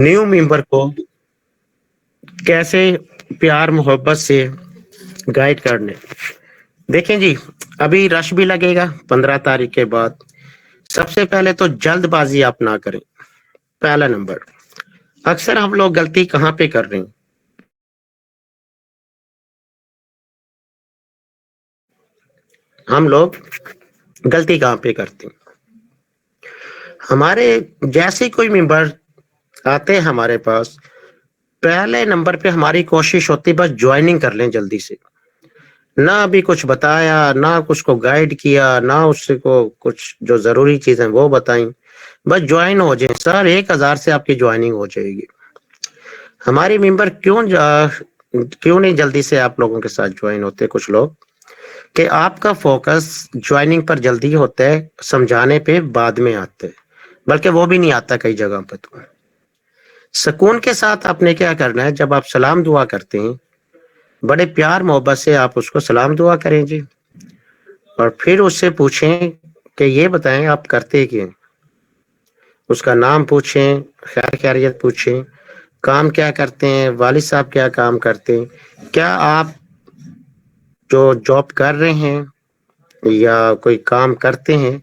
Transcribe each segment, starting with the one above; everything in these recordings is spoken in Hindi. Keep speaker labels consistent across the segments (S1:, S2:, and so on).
S1: न्यू मेंबर को कैसे प्यार मोहब्बत से गाइड करने। देखें जी, अभी रश भी लगेगा 15 तारीख के बाद। सबसे पहले तो जल्दबाजी आप ना करें। पहला नंबर, अक्सर हम लोग गलती कहाँ पे कर रहे हैं? हम लोग गलती कहाँ पे करते हैं? हमारे जैसे कोई मेंबर आते हैं हमारे पास, पहले नंबर पे हमारी कोशिश होती है बस ज्वाइनिंग कर लें जल्दी से। ना अभी कुछ बताया, ना कुछ को गाइड किया, ना उससे को कुछ जो ज़रूरी चीज़ें वो बताई। बस जॉइन हो जाएँ सर, 1000 से आपकी जॉइनिंग हो जाएगी। हमारे मेंबर क्यों नहीं जल्दी से आप लोगों के साथ जॉइन होते कुछ लोग, कि आपका फ़ोकस जॉइनिंग पर जल्दी होता है, समझाने पे बाद में आता है। बल्कि वो भी नहीं आता कई जगह पे तो। सुकून के साथ आपने क्या करना है, जब आप सलाम दुआ करते हैं, बड़े प्यार मोहब्बत से आप उसको सलाम दुआ करें जी। और फिर उससे पूछें कि ये बताएँ आप करते क्या हैं? उसका नाम पूछें, खैर-खैरियत पूछें, काम क्या करते हैं, वालिद साहब क्या काम करते हैं? क्या आप जो जॉब कर रहे हैं या कोई काम करते हैं,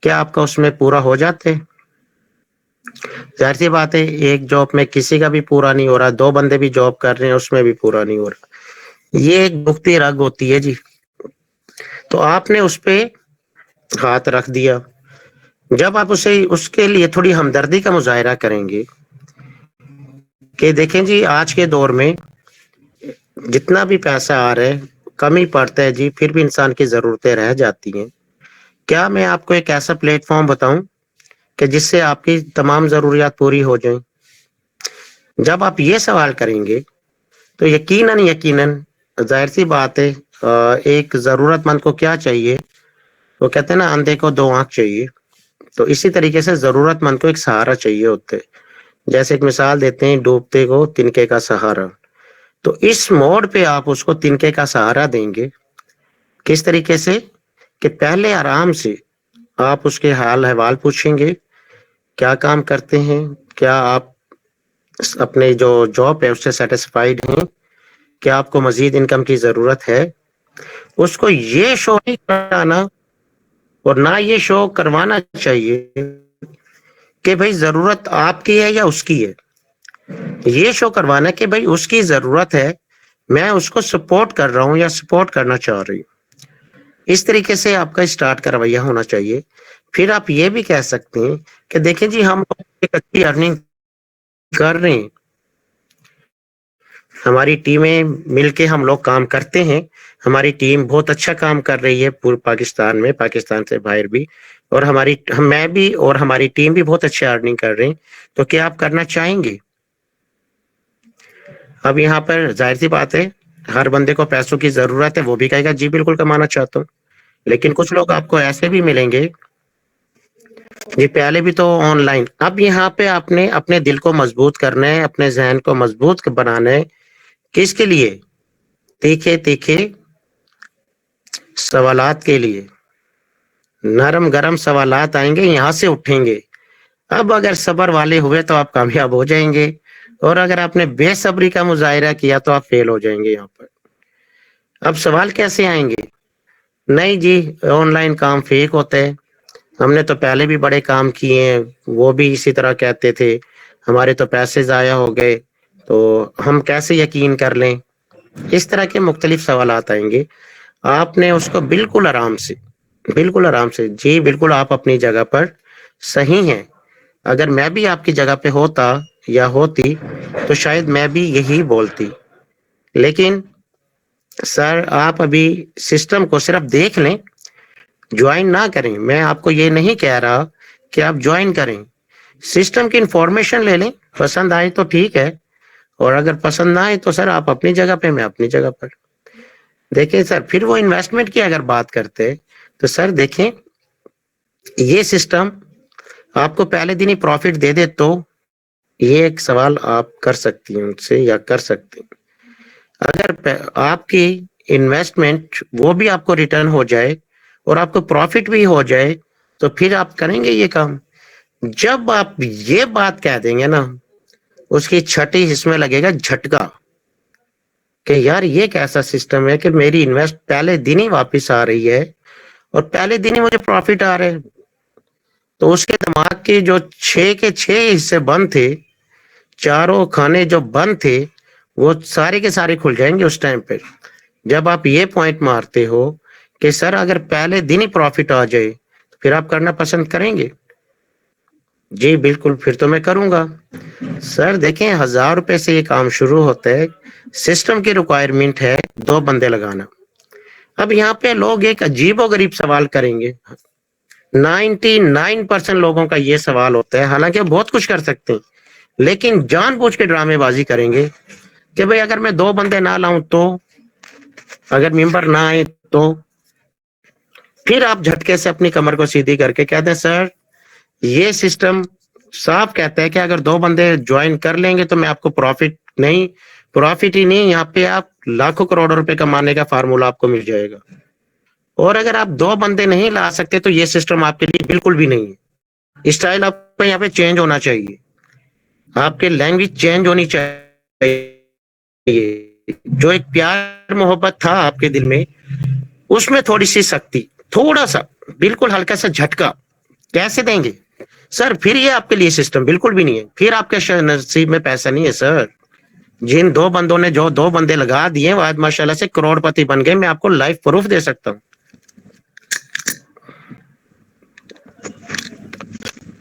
S1: क्या आपका उसमें पूरा हो जाता है? ज़ाहिर-सी बात है, एक जॉब में किसी का भी पूरा नहीं हो रहा, 2 बंदे भी जॉब कर रहे हैं, उसमें भी पूरा नहीं हो रहा। ये एक दुखती रग होती है जी। तो आपने उस पे हाथ रख दिया। जब आप उसे उसके लिए थोड़ी हमदर्दी का मुज़ाहिरा करेंगे कि देखें जी, आज के दौर में जितना भी पैसा आ रहा है, कम ही पड़ता है जी, फिर भी इंसान की ज़रूरतें रह जाती हैं। क्या मैं आपको एक ऐसा प्लेटफ़ॉर्म बताऊँ कि जिससे आपकी तमाम ज़रूरियात पूरी हो जाएँ? जब आप ये सवाल करेंगे, तो यकीनन ज़ाहिर-सी बात है, एक ज़रूरतमंद को क्या चाहिए? वो कहते हैं ना, अंधे को 2 आँख चाहिए। तो इसी तरीके से ज़रूरतमंद को एक सहारा चाहिए होता है। जैसे एक मिसाल देते हैं, डूबते को तिनके का सहारा। तो इस मोड़ पे आप उसको तिनके का सहारा देंगे। किस तरीके से? कि पहले आराम से आप उसके हाल-अहवाल पूछेंगे, क्या काम करते हैं? क्या आप अपने जो जॉब है उससे सैटिस्फाइड हैं? क्या आपको मज़ीद इनकम की ज़रूरत है? उसको ये शो नहीं कराना और ना ये शो करवाना चाहिए कि भई ज़रूरत आपकी है या उसकी है। ये शो करवाना कि भई उसकी ज़रूरत है, मैं उसको सपोर्ट कर रहा हूँ या सपोर्ट करना चाह रही हूँ। इस तरीके से आपका स्टार्ट का रवैया होना चाहिए। फिर आप ये भी कह सकते हैं कि देखें जी, हम लोग एक अच्छी अर्निंग कर रहे हैं। हमारी टीमें मिलके हम लोग काम करते हैं। हमारी टीम बहुत अच्छा काम कर रही है पूरे पाकिस्तान में, पाकिस्तान से बाहर भी। और मैं भी और हमारी टीम भी बहुत अच्छी अर्निंग कर रहे हैं। तो क्या आप करना चाहेंगे? अब यहाँ पर ज़ाहिर-सी बात है, हर बंदे को पैसों की ज़रूरत है, वो भी कहेगा जी बिल्कुल कमाना चाहता हूँ। लेकिन कुछ लोग आपको ऐसे भी मिलेंगे, जी पहले भी तो ऑनलाइन। अब यहाँ पे आपने अपने दिल को मजबूत करना है, अपने ज़हन को मजबूत बनाना है। किसके लिए? तीखे-तीखे सवालात के लिए। नरम-गरम सवालात आएँगे, यहाँ से उठेंगे। अब अगर सब्र वाले हुए तो आप कामयाब हो जाएँगे और अगर आपने बेसब्री का मुज़ाहिरा किया तो आप फेल हो जाएँगे यहाँ पर। अब सवाल कैसे आएँगे? नहीं जी, ऑनलाइन काम फेक होता है। हमने तो पहले भी बड़े काम किए हैं, वो भी इसी तरह कहते थे। हमारे तो पैसे ज़ाया हो गए, तो हम कैसे यकीन कर लें? इस तरह के मुख्तलिफ सवालात आएँगे। आपने उसको बिल्कुल आराम से, जी बिल्कुल आप अपनी जगह पर सही हैं। अगर मैं भी आपकी जगह पे होता या होती, तो शायद मैं भी यही बोलती। लेकिन सर, आप अभी सिस्टम को सिर्फ़ देख लें, जॉइन ना करें। मैं आपको ये नहीं कह रहा कि आप जॉइन करें। सिस्टम की इन्फॉर्मेशन ले लें, पसंद आए तो ठीक है और अगर पसंद ना आए तो सर आप अपनी जगह पे, मैं अपनी जगह पर। देखिए सर, फिर वो इन्वेस्टमेंट की अगर बात करते हैं, तो सर देखें, ये सिस्टम आपको पहले दिन ही प्रॉफ़िट दे दे तो ये एक सवाल आप कर सकती हैं मुझसे या कर सकते हैं। अगर प आपकी इन्वेस्टमेंट वो भी आपको रिटर्न हो जाए और आपको प्रॉफ़िट भी हो जाए, तो फिर आप करेंगे ये काम? जब आप ये बात कह देंगे ना, उसकी छठी हिस्से में लगेगा झटका कि यार ये कैसा सिस्टम है कि मेरी इन्वेस्ट पहले दिन ही वापस आ रही है और पहले दिन ही मुझे प्रॉफिट आ रहे हैं। तो उसके दिमाग के जो 6 के 6 हिस्से बंद थे, चारों खाने जो बंद थे, वो सारे के सारे खुल जाएंगे उस टाइम पे। जब आप ये पॉइंट मारते हो कि सर अगर पहले दिन ही प्रॉफिट आ जाए तो फिर आप करना पसंद करेंगे? जी बिल्कुल, फिर तो मैं करूंगा। सर देखें, 1000 रुपए से ये काम शुरू होता है। सिस्टम की रिक्वायरमेंट है 2 बंदे लगाना। अब यहाँ पे लोग एक अजीबोगरीब सवाल करेंगे। 99% लोगों का ये सवाल होता है, हालांकि वो बहुत कुछ कर सकते हैं, लेकिन जानबूझ के ड्रामेबाजी करेंगे कि भाई अगर मैं 2 बंदे ना लाऊं तो, अगर मेंबर ना आए तो। फिर आप झटके से अपनी कमर को सीधी करके कहते हैं सर ये सिस्टम साफ कहता है कि अगर 2 बंदे ज्वाइन कर लेंगे तो मैं आपको प्रॉफिट ही नहीं, यहाँ पे आप लाखों करोड़ों रुपए कमाने का फार्मूला आपको मिल जाएगा। और अगर आप 2 बंदे नहीं ला सकते तो ये सिस्टम आपके लिए बिल्कुल भी नहीं है। स्टाइल आपका यहाँ पे चेंज होना चाहिए, आपके लैंग्वेज चेंज होनी चाहिए। जो एक प्यार मोहब्बत था आपके दिल में, उसमें थोड़ी सी सख्ती, थोड़ा सा बिल्कुल हल्का सा झटका कैसे देंगे सर? फिर ये आपके लिए सिस्टम बिल्कुल भी नहीं है, फिर आपके नसीब में पैसा नहीं है सर। जिन 2 बंदों ने जो 2 बंदे लगा दिए वो आज माशाल्लाह से करोड़पति बन गए, मैं आपको लाइव प्रूफ दे सकता हूँ।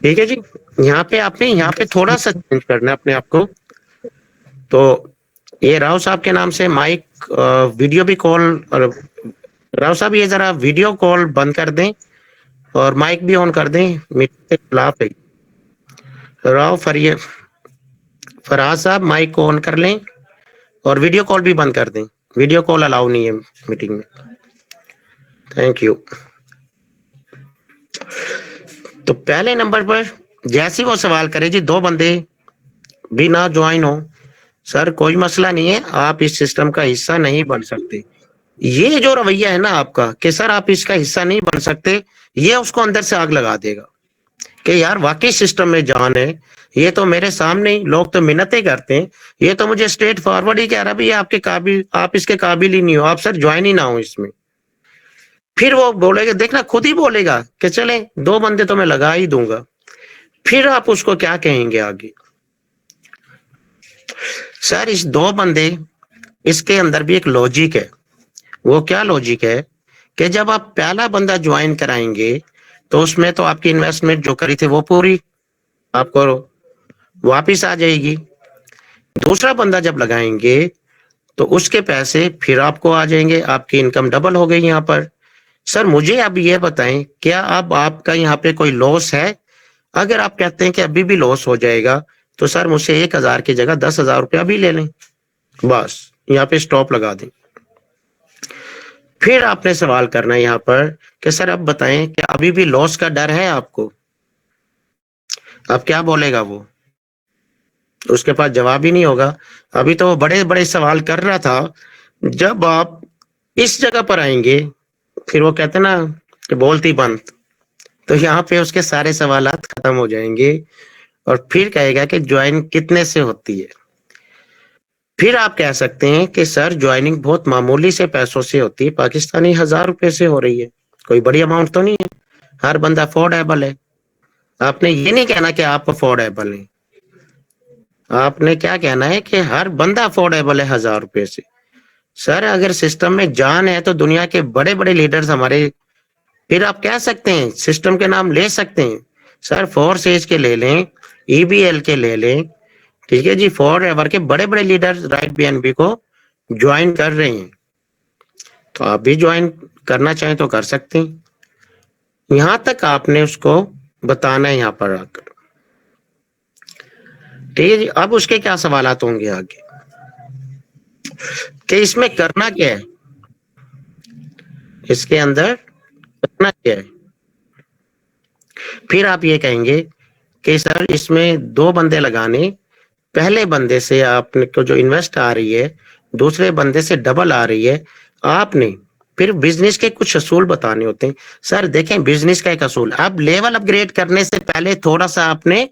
S1: ठीक है जी, यहाँ पे थोड़ा सा चेंज करना है अपने आप को। तो ये राव साहब के नाम से माइक वीडियो भी कॉल, और राव साहब ये जरा वीडियो कॉल बंद कर दें और माइक भी ऑन कर दें, मीटिंग के खिलाफ है। राव फराज साहब माइक को ऑन कर लें और वीडियो कॉल भी बंद कर दें, वीडियो कॉल अलाउ नहीं है मीटिंग में। Thank you. तो पहले नंबर पर जैसे वो सवाल करे जी 2 बंदे भी ना ज्वाइन हो, सर कोई मसला नहीं है, आप इस सिस्टम का हिस्सा नहीं बन सकते। ये जो रवैया है ना आपका कि सर आप इसका हिस्सा नहीं बन सकते, ये उसको अंदर से आग लगा देगा कि यार वाकई सिस्टम में जान है। ये तो मेरे सामने ही लोग तो मिन्नतें करते हैं, ये तो मुझे स्ट्रेट फॉरवर्ड ही कह रहा है आपके काबिल, आप इसके काबिल ही नहीं हो, आप सर ज्वाइन ही ना हो इसमें। फिर वो बोलेगा, देखना खुद ही बोलेगा कि चले 2 बंदे तो मैं लगा ही दूंगा। फिर आप उसको क्या कहेंगे आगे? सर इस 2 बंदे, इसके अंदर भी एक लॉजिक है। वो क्या लॉजिक है कि जब आप पहला बंदा ज्वाइन कराएंगे तो उसमें तो आपकी इन्वेस्टमेंट जो करी थी वो पूरी आपको वापिस आ जाएगी। दूसरा बंदा जब लगाएंगे तो उसके पैसे फिर आपको आ जाएंगे, आपकी इनकम डबल हो गई यहाँ पर। सर मुझे अब ये बताएं, क्या अब आपका यहाँ पे कोई लॉस है? अगर आप कहते हैं कि अभी भी लॉस हो जाएगा तो सर मुझसे 1000 की जगह 10,000 रुपया भी ले लें, बस यहाँ पे स्टॉप लगा दें। फिर आपने सवाल करना है यहाँ पर कि सर अब बताएं कि अभी भी लॉस का डर है आपको? अब क्या बोलेगा वो? उसके पास जवाब ही नहीं होगा। अभी तो वो बड़े बड़े सवाल कर रहा था, जब आप इस जगह पर आएंगे फिर वो कहते ना कि बोलती बंद, तो यहाँ पे उसके सारे सवालात खत्म हो जाएंगे और फिर कहेगा कि ज्वाइन कितने से होती है। फिर आप कह सकते हैं कि सर ज्वाइनिंग बहुत मामूली से पैसों से होती है, पाकिस्तानी 1000 रुपए से हो रही है, कोई बड़ी अमाउंट तो नहीं है, हर बंदा अफोर्डेबल है। आपने ये नहीं कहना कि आप अफोर्डेबल हैं, आपने क्या कहना है कि हर बंदा अफोर्डेबल है 1000 रुपए से। सर अगर सिस्टम में जान है तो दुनिया के बड़े बड़े लीडर्स हमारे, फिर आप कह सकते हैं सिस्टम के नाम ले सकते हैं सर, फोर्सेज के ले लें, ईबीएल के ले लें, ठीक है जी, फॉरएवर के बड़े बड़े लीडर्स राइट बीएनबी को ज्वाइन कर रहे हैं, तो आप भी ज्वाइन करना चाहें तो कर सकते हैं। यहां तक आपने उसको बताना है यहाँ पर आकर, ठीक है जी। अब उसके क्या सवालात होंगे आगे कि इसमें करना क्या है, इसके अंदर करना क्या है? फिर आप ये कहेंगे कि सर इसमें 2 बंदे लगाने, पहले बंदे से आपने को जो इन्वेस्ट आ रही है दूसरे बंदे से डबल आ रही है। आपने फिर बिजनेस के कुछ असूल बताने होते हैं। सर देखें बिजनेस का एक असूल, अब लेवल अपग्रेड करने से पहले थोड़ा सा आपने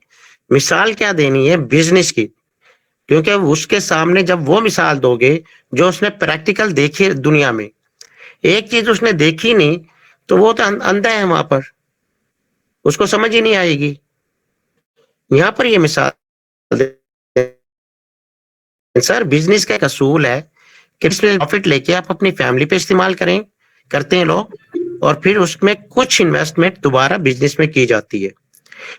S1: मिसाल क्या देनी है बिजनेस की क्योंकि उसके सामने जब वो मिसाल दोगे जो उसने प्रैक्टिकल देखी दुनिया में, एक चीज उसने देखी नहीं, तो वो तो अंधा है वहां पर, उसको समझ ही नहीं आएगी। यहाँ पर ये मिसाल सर, बिजनेस का एक असूल है कि इसमें प्रॉफिट लेके आप अपनी फैमिली पे इस्तेमाल करें, करते हैं लोग, और फिर उसमें कुछ इन्वेस्टमेंट दोबारा बिजनेस में की जाती है।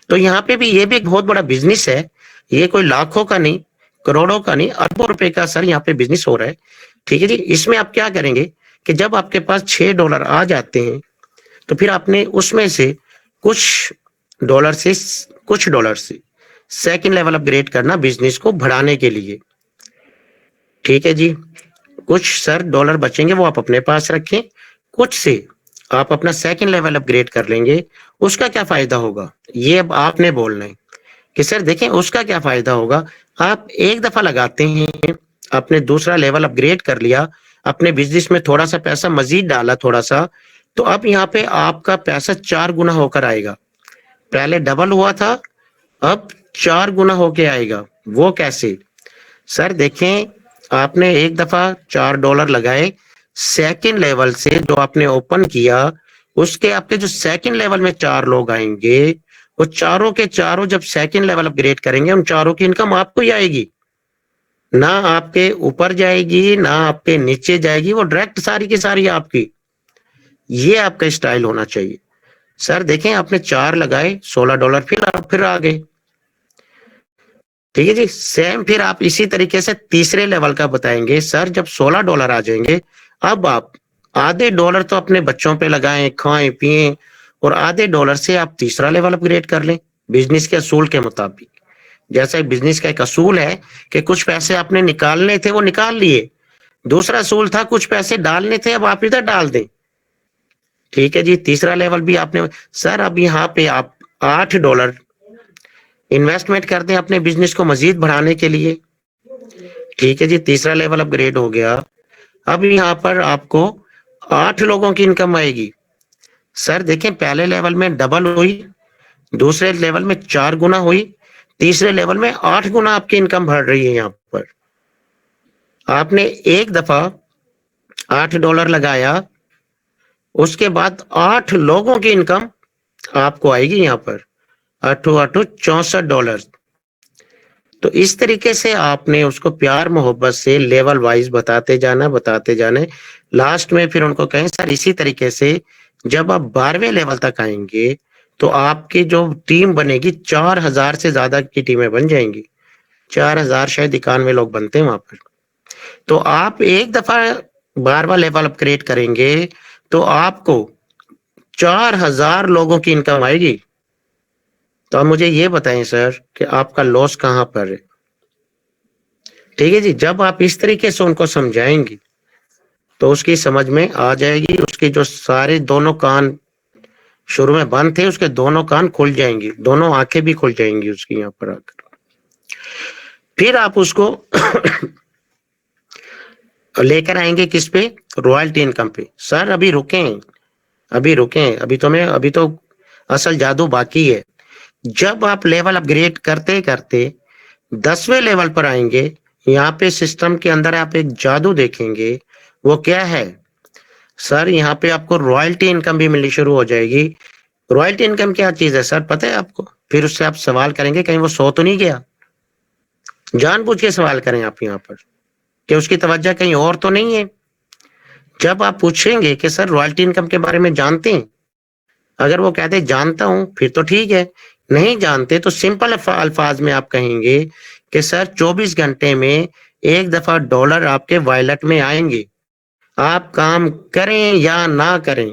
S1: तो यहाँ पे भी ये भी एक बहुत बड़ा बिजनेस है, ये कोई लाखों का नहीं, करोड़ों का नहीं, अरबों रुपए का सर यहाँ पे बिजनेस हो रहा है। ठीक है जी। इसमें आप क्या करेंगे कि जब आपके पास $6 आ जाते हैं, तो फिर आपने उसमें से कुछ डॉलर से कुछ डॉलर से सेकंड लेवल अपग्रेड करना बिजनेस को बढ़ाने के लिए। ठीक है जी। कुछ सर डॉलर बचेंगे वो आप अपने पास रखें, कुछ से आप अपना सेकंड लेवल अपग्रेड कर लेंगे। उसका क्या फायदा होगा, ये अब आपने बोलना है कि सर देखें उसका क्या फायदा होगा। आप एक दफा लगाते हैं, आपने दूसरा लेवल अपग्रेड कर लिया, अपने बिजनेस में थोड़ा सा पैसा मजीद डाला थोड़ा सा, तो अब यहाँ पे आपका पैसा 4 गुना होकर आएगा। पहले डबल हुआ था, अब 4 गुना होके आएगा। वो कैसे सर, देखें आपने एक दफा $4 लगाए, सेकंड लेवल से जो आपने ओपन किया, उसके आपके जो सेकंड लेवल में 4 लोग आएंगे, वो चारों के चारों जब सेकंड लेवल अपग्रेड करेंगे, उन चारों की इनकम आपको ही आएगी, ना आपके ऊपर जाएगी ना आपके नीचे जाएगी, वो डायरेक्ट सारी की सारी आपकी। ये आपका स्टाइल होना चाहिए। सर देखें आपने 4 लगाए, $16 फिर आ गए। ठीक है जी। सेम फिर आप इसी तरीके से तीसरे लेवल का बताएंगे, सर जब $16 आ जाएंगे, अब आप आधे डॉलर तो अपने बच्चों पे लगाएं, खाएं पिएं, और आधे डॉलर से आप तीसरा लेवल अपग्रेड कर लें बिजनेस के असूल के मुताबिक। जैसा बिजनेस का एक असूल है कि कुछ पैसे आपने निकालने थे वो निकाल लिए, दूसरा असूल था कुछ पैसे डालने थे, अब आप इधर डाल दें। ठीक है जी। तीसरा लेवल भी आपने सर, अब यहाँ पे आप $8 इन्वेस्टमेंट कर दें अपने बिजनेस को मजीद बढ़ाने के लिए। ठीक है जी। तीसरा लेवल अपग्रेड हो गया, अब यहाँ पर आपको 8 लोगों की इनकम आएगी। सर देखें पहले लेवल में डबल हुई, दूसरे लेवल में 4 गुना हुई, तीसरे लेवल में 8 गुना आपकी इनकम बढ़ रही है। यहाँ पर आपने एक दफा $8 लगाया, उसके बाद 8 लोगों की इनकम आपको आएगी यहाँ पर, 8 8 $64। तो इस तरीके से आपने उसको प्यार मोहब्बत से लेवल वाइज बताते जाने, लास्ट में फिर उनको कहें सर इसी तरीके से जब आप 12वें लेवल तक आएंगे, तो आपकी जो टीम बनेगी 4000 से ज्यादा की टीमें बन जाएंगी। 4000 शायद 91 लोग बनते हैं वहां पर। तो आप एक दफा 12वां लेवल अपग्रेड करेंगे, तो आपको 4000 लोगों की इनकम आएगी। तो आप मुझे ये बताएं सर कि आपका लॉस कहां पर है। ठीक है जी। जब आप इस तरीके से उनको समझाएंगे, तो उसकी समझ में आ जाएगी, उसके जो सारे दोनों कान शुरू में बंद थे, उसके दोनों कान खुल जाएंगी, दोनों आंखें भी खुल जाएंगी उसकी यहाँ पर आकर। फिर आप उसको लेकर आएंगे किस पे, रॉयल्टी इनकम पे। सर अभी रुकें, अभी तो असल जादू बाकी है। जब आप लेवल अपग्रेड करते करते 10वें लेवल पर आएंगे, यहाँ पे सिस्टम के अंदर आप एक जादू देखेंगे। वो क्या है सर, यहाँ पे आपको रॉयल्टी इनकम भी मिलनी शुरू हो जाएगी। रॉयल्टी इनकम क्या चीज है सर, पता है आपको? फिर उससे आप सवाल करेंगे कहीं वो सो तो नहीं गया, जानबूझ के सवाल करें आप यहाँ पर कि उसकी तवज्जो कहीं और तो नहीं है। जब आप पूछेंगे कि सर रॉयल्टी इनकम के बारे में जानते हैं, अगर वो कहते जानता हूं फिर तो ठीक है, नहीं जानते तो सिंपल अल्फाज में आप कहेंगे कि सर 24 घंटे में एक दफा डॉलर आपके वॉलेट में आएंगे, आप काम करें या ना करें,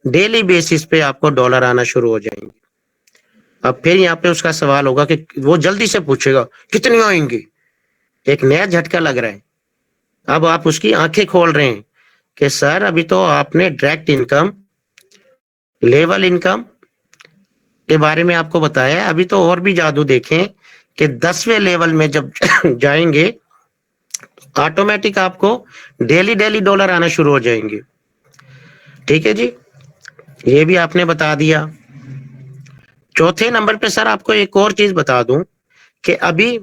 S1: डेली बेसिस पे आपको डॉलर आना शुरू हो जाएंगे। अब फिर यहाँ पे उसका सवाल होगा कि वो जल्दी से पूछेगा कितनी आएंगी, एक नया झटका लग रहा है। अब आप उसकी आंखें खोल रहे हैं कि सर अभी तो आपने डायरेक्ट इनकम, लेवल इनकम के बारे में आपको बताया है, अभी तो और भी जादू देखें कि 10वें लेवल में जब जाएंगे, ऑटोमेटिक आपको डेली डेली डॉलर आना शुरू हो जाएंगे। ठीक है जी। ये भी आपने बता दिया। चौथे नंबर पे सर आपको एक और चीज बता दूं कि अभी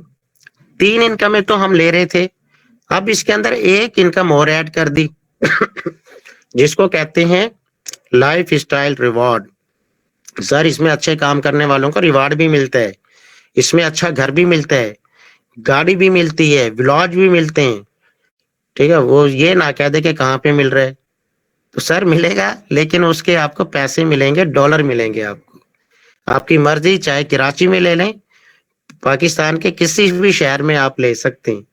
S1: 3 इनकमें तो हम ले रहे थे, अब इसके अंदर एक इनकम और ऐड कर दी जिसको कहते हैं लाइफ स्टाइल रिवॉर्ड। सर इसमें अच्छे काम करने वालों को रिवार्ड भी मिलता है, इसमें अच्छा घर भी मिलता है, गाड़ी भी मिलती है, व्लॉज भी मिलते हैं। ठीक है, वो ये ना कह दे कि कहाँ पे मिल रहा है। तो सर मिलेगा, लेकिन उसके आपको पैसे मिलेंगे, डॉलर मिलेंगे आपको। आपकी मर्जी, चाहे कराची में ले लें, पाकिस्तान के किसी भी शहर में आप ले सकते हैं।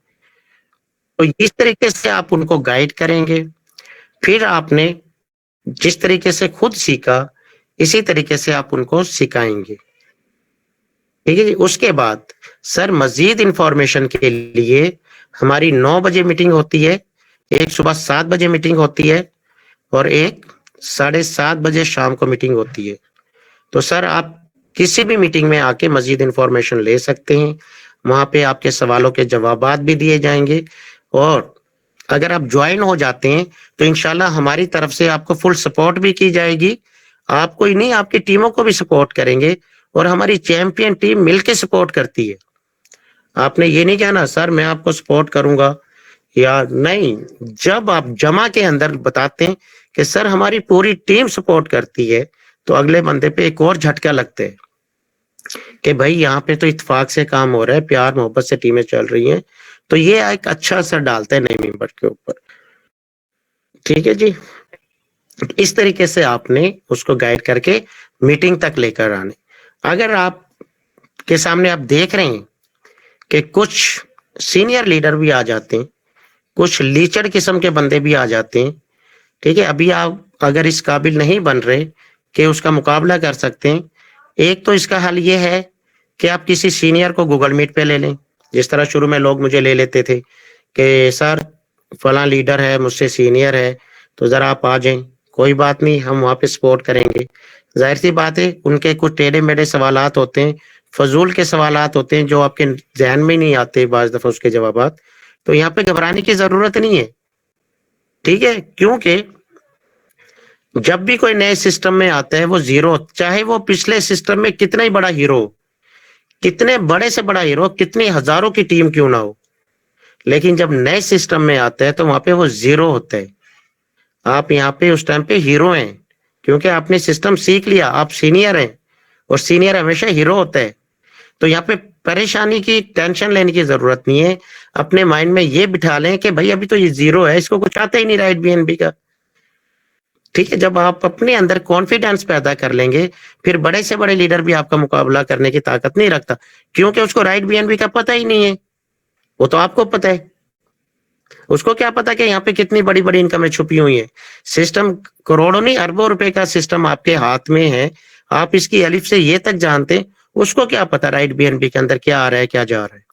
S1: तो इस तरीके से आप उनको गाइड करेंगे। फिर आपने जिस तरीके से खुद सीखा, इसी तरीके से आप उनको सिखाएंगे। ठीक है जी। उसके बाद सर मजीद इंफॉर्मेशन के लिए हमारी 9 बजे मीटिंग होती है, एक सुबह 7 बजे मीटिंग होती है और एक 7:30 बजे शाम को मीटिंग होती है। तो सर आप किसी भी मीटिंग में आके मजीद इंफॉर्मेशन ले सकते हैं, वहां पे आपके सवालों के जवाबात भी दिए जाएंगे। और अगर आप ज्वाइन हो जाते हैं तो इंशाल्लाह हमारी तरफ से आपको फुल सपोर्ट भी की जाएगी। आपको ही नहीं, आपकी टीमों को भी सपोर्ट करेंगे और हमारी चैंपियन टीम मिलके सपोर्ट करती है। आपने ये नहीं कहना सर मैं आपको सपोर्ट करूंगा या नहीं, जब आप जमा के अंदर बताते हैं कि सर हमारी पूरी टीम सपोर्ट करती है, तो अगले बंदे पे एक और झटका लगते है कि भाई यहाँ पे तो इत्तेफाक से काम हो रहा है, प्यार मोहब्बत से टीमें चल रही हैं। तो ये एक अच्छा असर डालता है नए मेंबर के ऊपर। ठीक है जी। इस तरीके से आपने उसको गाइड करके मीटिंग तक लेकर आने। अगर आप के सामने आप देख रहे हैं कि कुछ सीनियर लीडर भी आ जाते हैं, कुछ लीचड़ किस्म के बंदे भी आ जाते हैं, ठीक है, अभी आप अगर इस काबिल नहीं बन रहे कि उसका मुकाबला कर सकते हैं, एक तो इसका हल ये है कि आप किसी सीनियर को गूगल मीट पे ले लें। जिस तरह शुरू में लोग मुझे ले लेते थे कि सर फला लीडर है, मुझसे सीनियर है, तो जरा आप आ जाएं। कोई बात नहीं, हम वहां पे सपोर्ट करेंगे। जाहिर सी बात है उनके कुछ टेढ़े मेढ़े सवालात होते हैं, फजूल के सवालात होते हैं जो आपके जहन में नहीं आते बाज दफा उसके जवाबात। तो यहाँ पे घबराने की जरूरत नहीं है। ठीक है, क्योंकि जब भी कोई नए सिस्टम में आता है वो जीरो, चाहे वो पिछले सिस्टम में कितना ही बड़ा हीरो, कितने बड़े से बड़ा हीरो, कितनी हजारों की टीम क्यों ना हो, लेकिन जब नए सिस्टम में आता है तो वहां पे वो जीरो होता है। आप यहाँ पे उस टाइम पे हीरो हैं, क्योंकि आपने सिस्टम सीख लिया, आप सीनियर हैं और सीनियर हमेशा हीरो होता है। तो यहाँ पे परेशानी की टेंशन लेने की जरूरत नहीं है। अपने माइंड में ये बिठा लें कि भाई अभी तो ये जीरो है, इसको कुछ आता ही नहीं राइट बीएनबी का। ठीक है, जब आप अपने अंदर कॉन्फिडेंस पैदा कर लेंगे, फिर बड़े से बड़े लीडर भी आपका मुकाबला करने की ताकत नहीं रखता, क्योंकि उसको राइट बीएनबी का पता ही नहीं है। वो तो आपको पता है, उसको क्या पता कि यहाँ पे कितनी बड़ी बड़ी इनकमें छुपी हुई है। सिस्टम करोड़ों नहीं अरबों रुपए का सिस्टम आपके हाथ में है, आप इसकी अलिफ से ये तक जानते, उसको क्या पता राइट बीएनबी के अंदर क्या आ रहा है, क्या जा रहा है।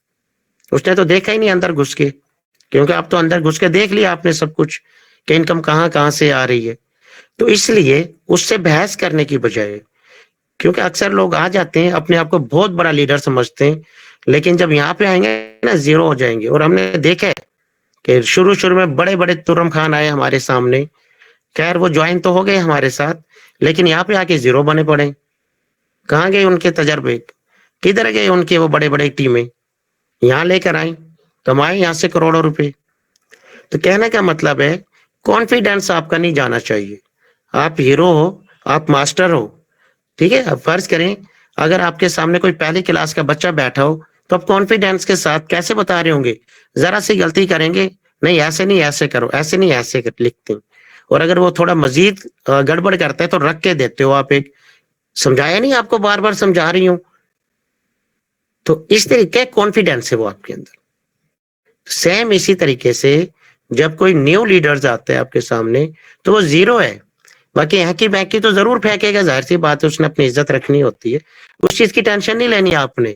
S1: उसने तो देखा ही नहीं अंदर घुस के, क्योंकि आप तो अंदर घुस के देख लिया आपने सब कुछ कि इनकम कहाँ कहाँ से आ रही है। तो इसलिए उससे बहस करने की बजाय, क्योंकि अक्सर लोग आ जाते हैं अपने आप को बहुत बड़ा लीडर समझते हैं, लेकिन जब यहाँ पे आएंगे ना जीरो हो जाएंगे। और हमने देखा है कि शुरू में बड़े बड़े तुर्रम खान आए हमारे सामने, खैर वो ज्वाइन तो हो गए हमारे साथ, लेकिन यहाँ पे आके जीरो बने पड़े। कहाँ गए उनके तजर्बे, किधर गए उनके वो बड़े बड़े टीमें, यहाँ लेकर आए, कमाए यहाँ से करोड़ों रुपए। तो कहने का मतलब है कॉन्फिडेंस आपका नहीं जाना चाहिए। आप हीरो हो, आप मास्टर हो। ठीक है, अब फर्ज करें अगर आपके सामने कोई पहली क्लास का बच्चा बैठा हो, तो आप कॉन्फिडेंस के साथ कैसे बता रहे होंगे। जरा सी गलती करेंगे, नहीं ऐसे नहीं ऐसे करो, ऐसे नहीं ऐसे लिखते हैं। और अगर वो थोड़ा मजीद गड़बड़ करता है तो रख के देते हो आप, एक समझाया नहीं, आपको बार बार समझा रही हूं। तो इस तरीके कॉन्फिडेंस है वो आपके अंदर। सेम इसी तरीके से जब कोई न्यू लीडर्स आते हैं आपके सामने, तो वो जीरो है, बाकी यहाँ की बैक की तो जरूर फेंकेगा, जाहिर सी बात है, उसने अपनी इज्जत रखनी होती है, उस चीज की टेंशन नहीं लेनी आपने।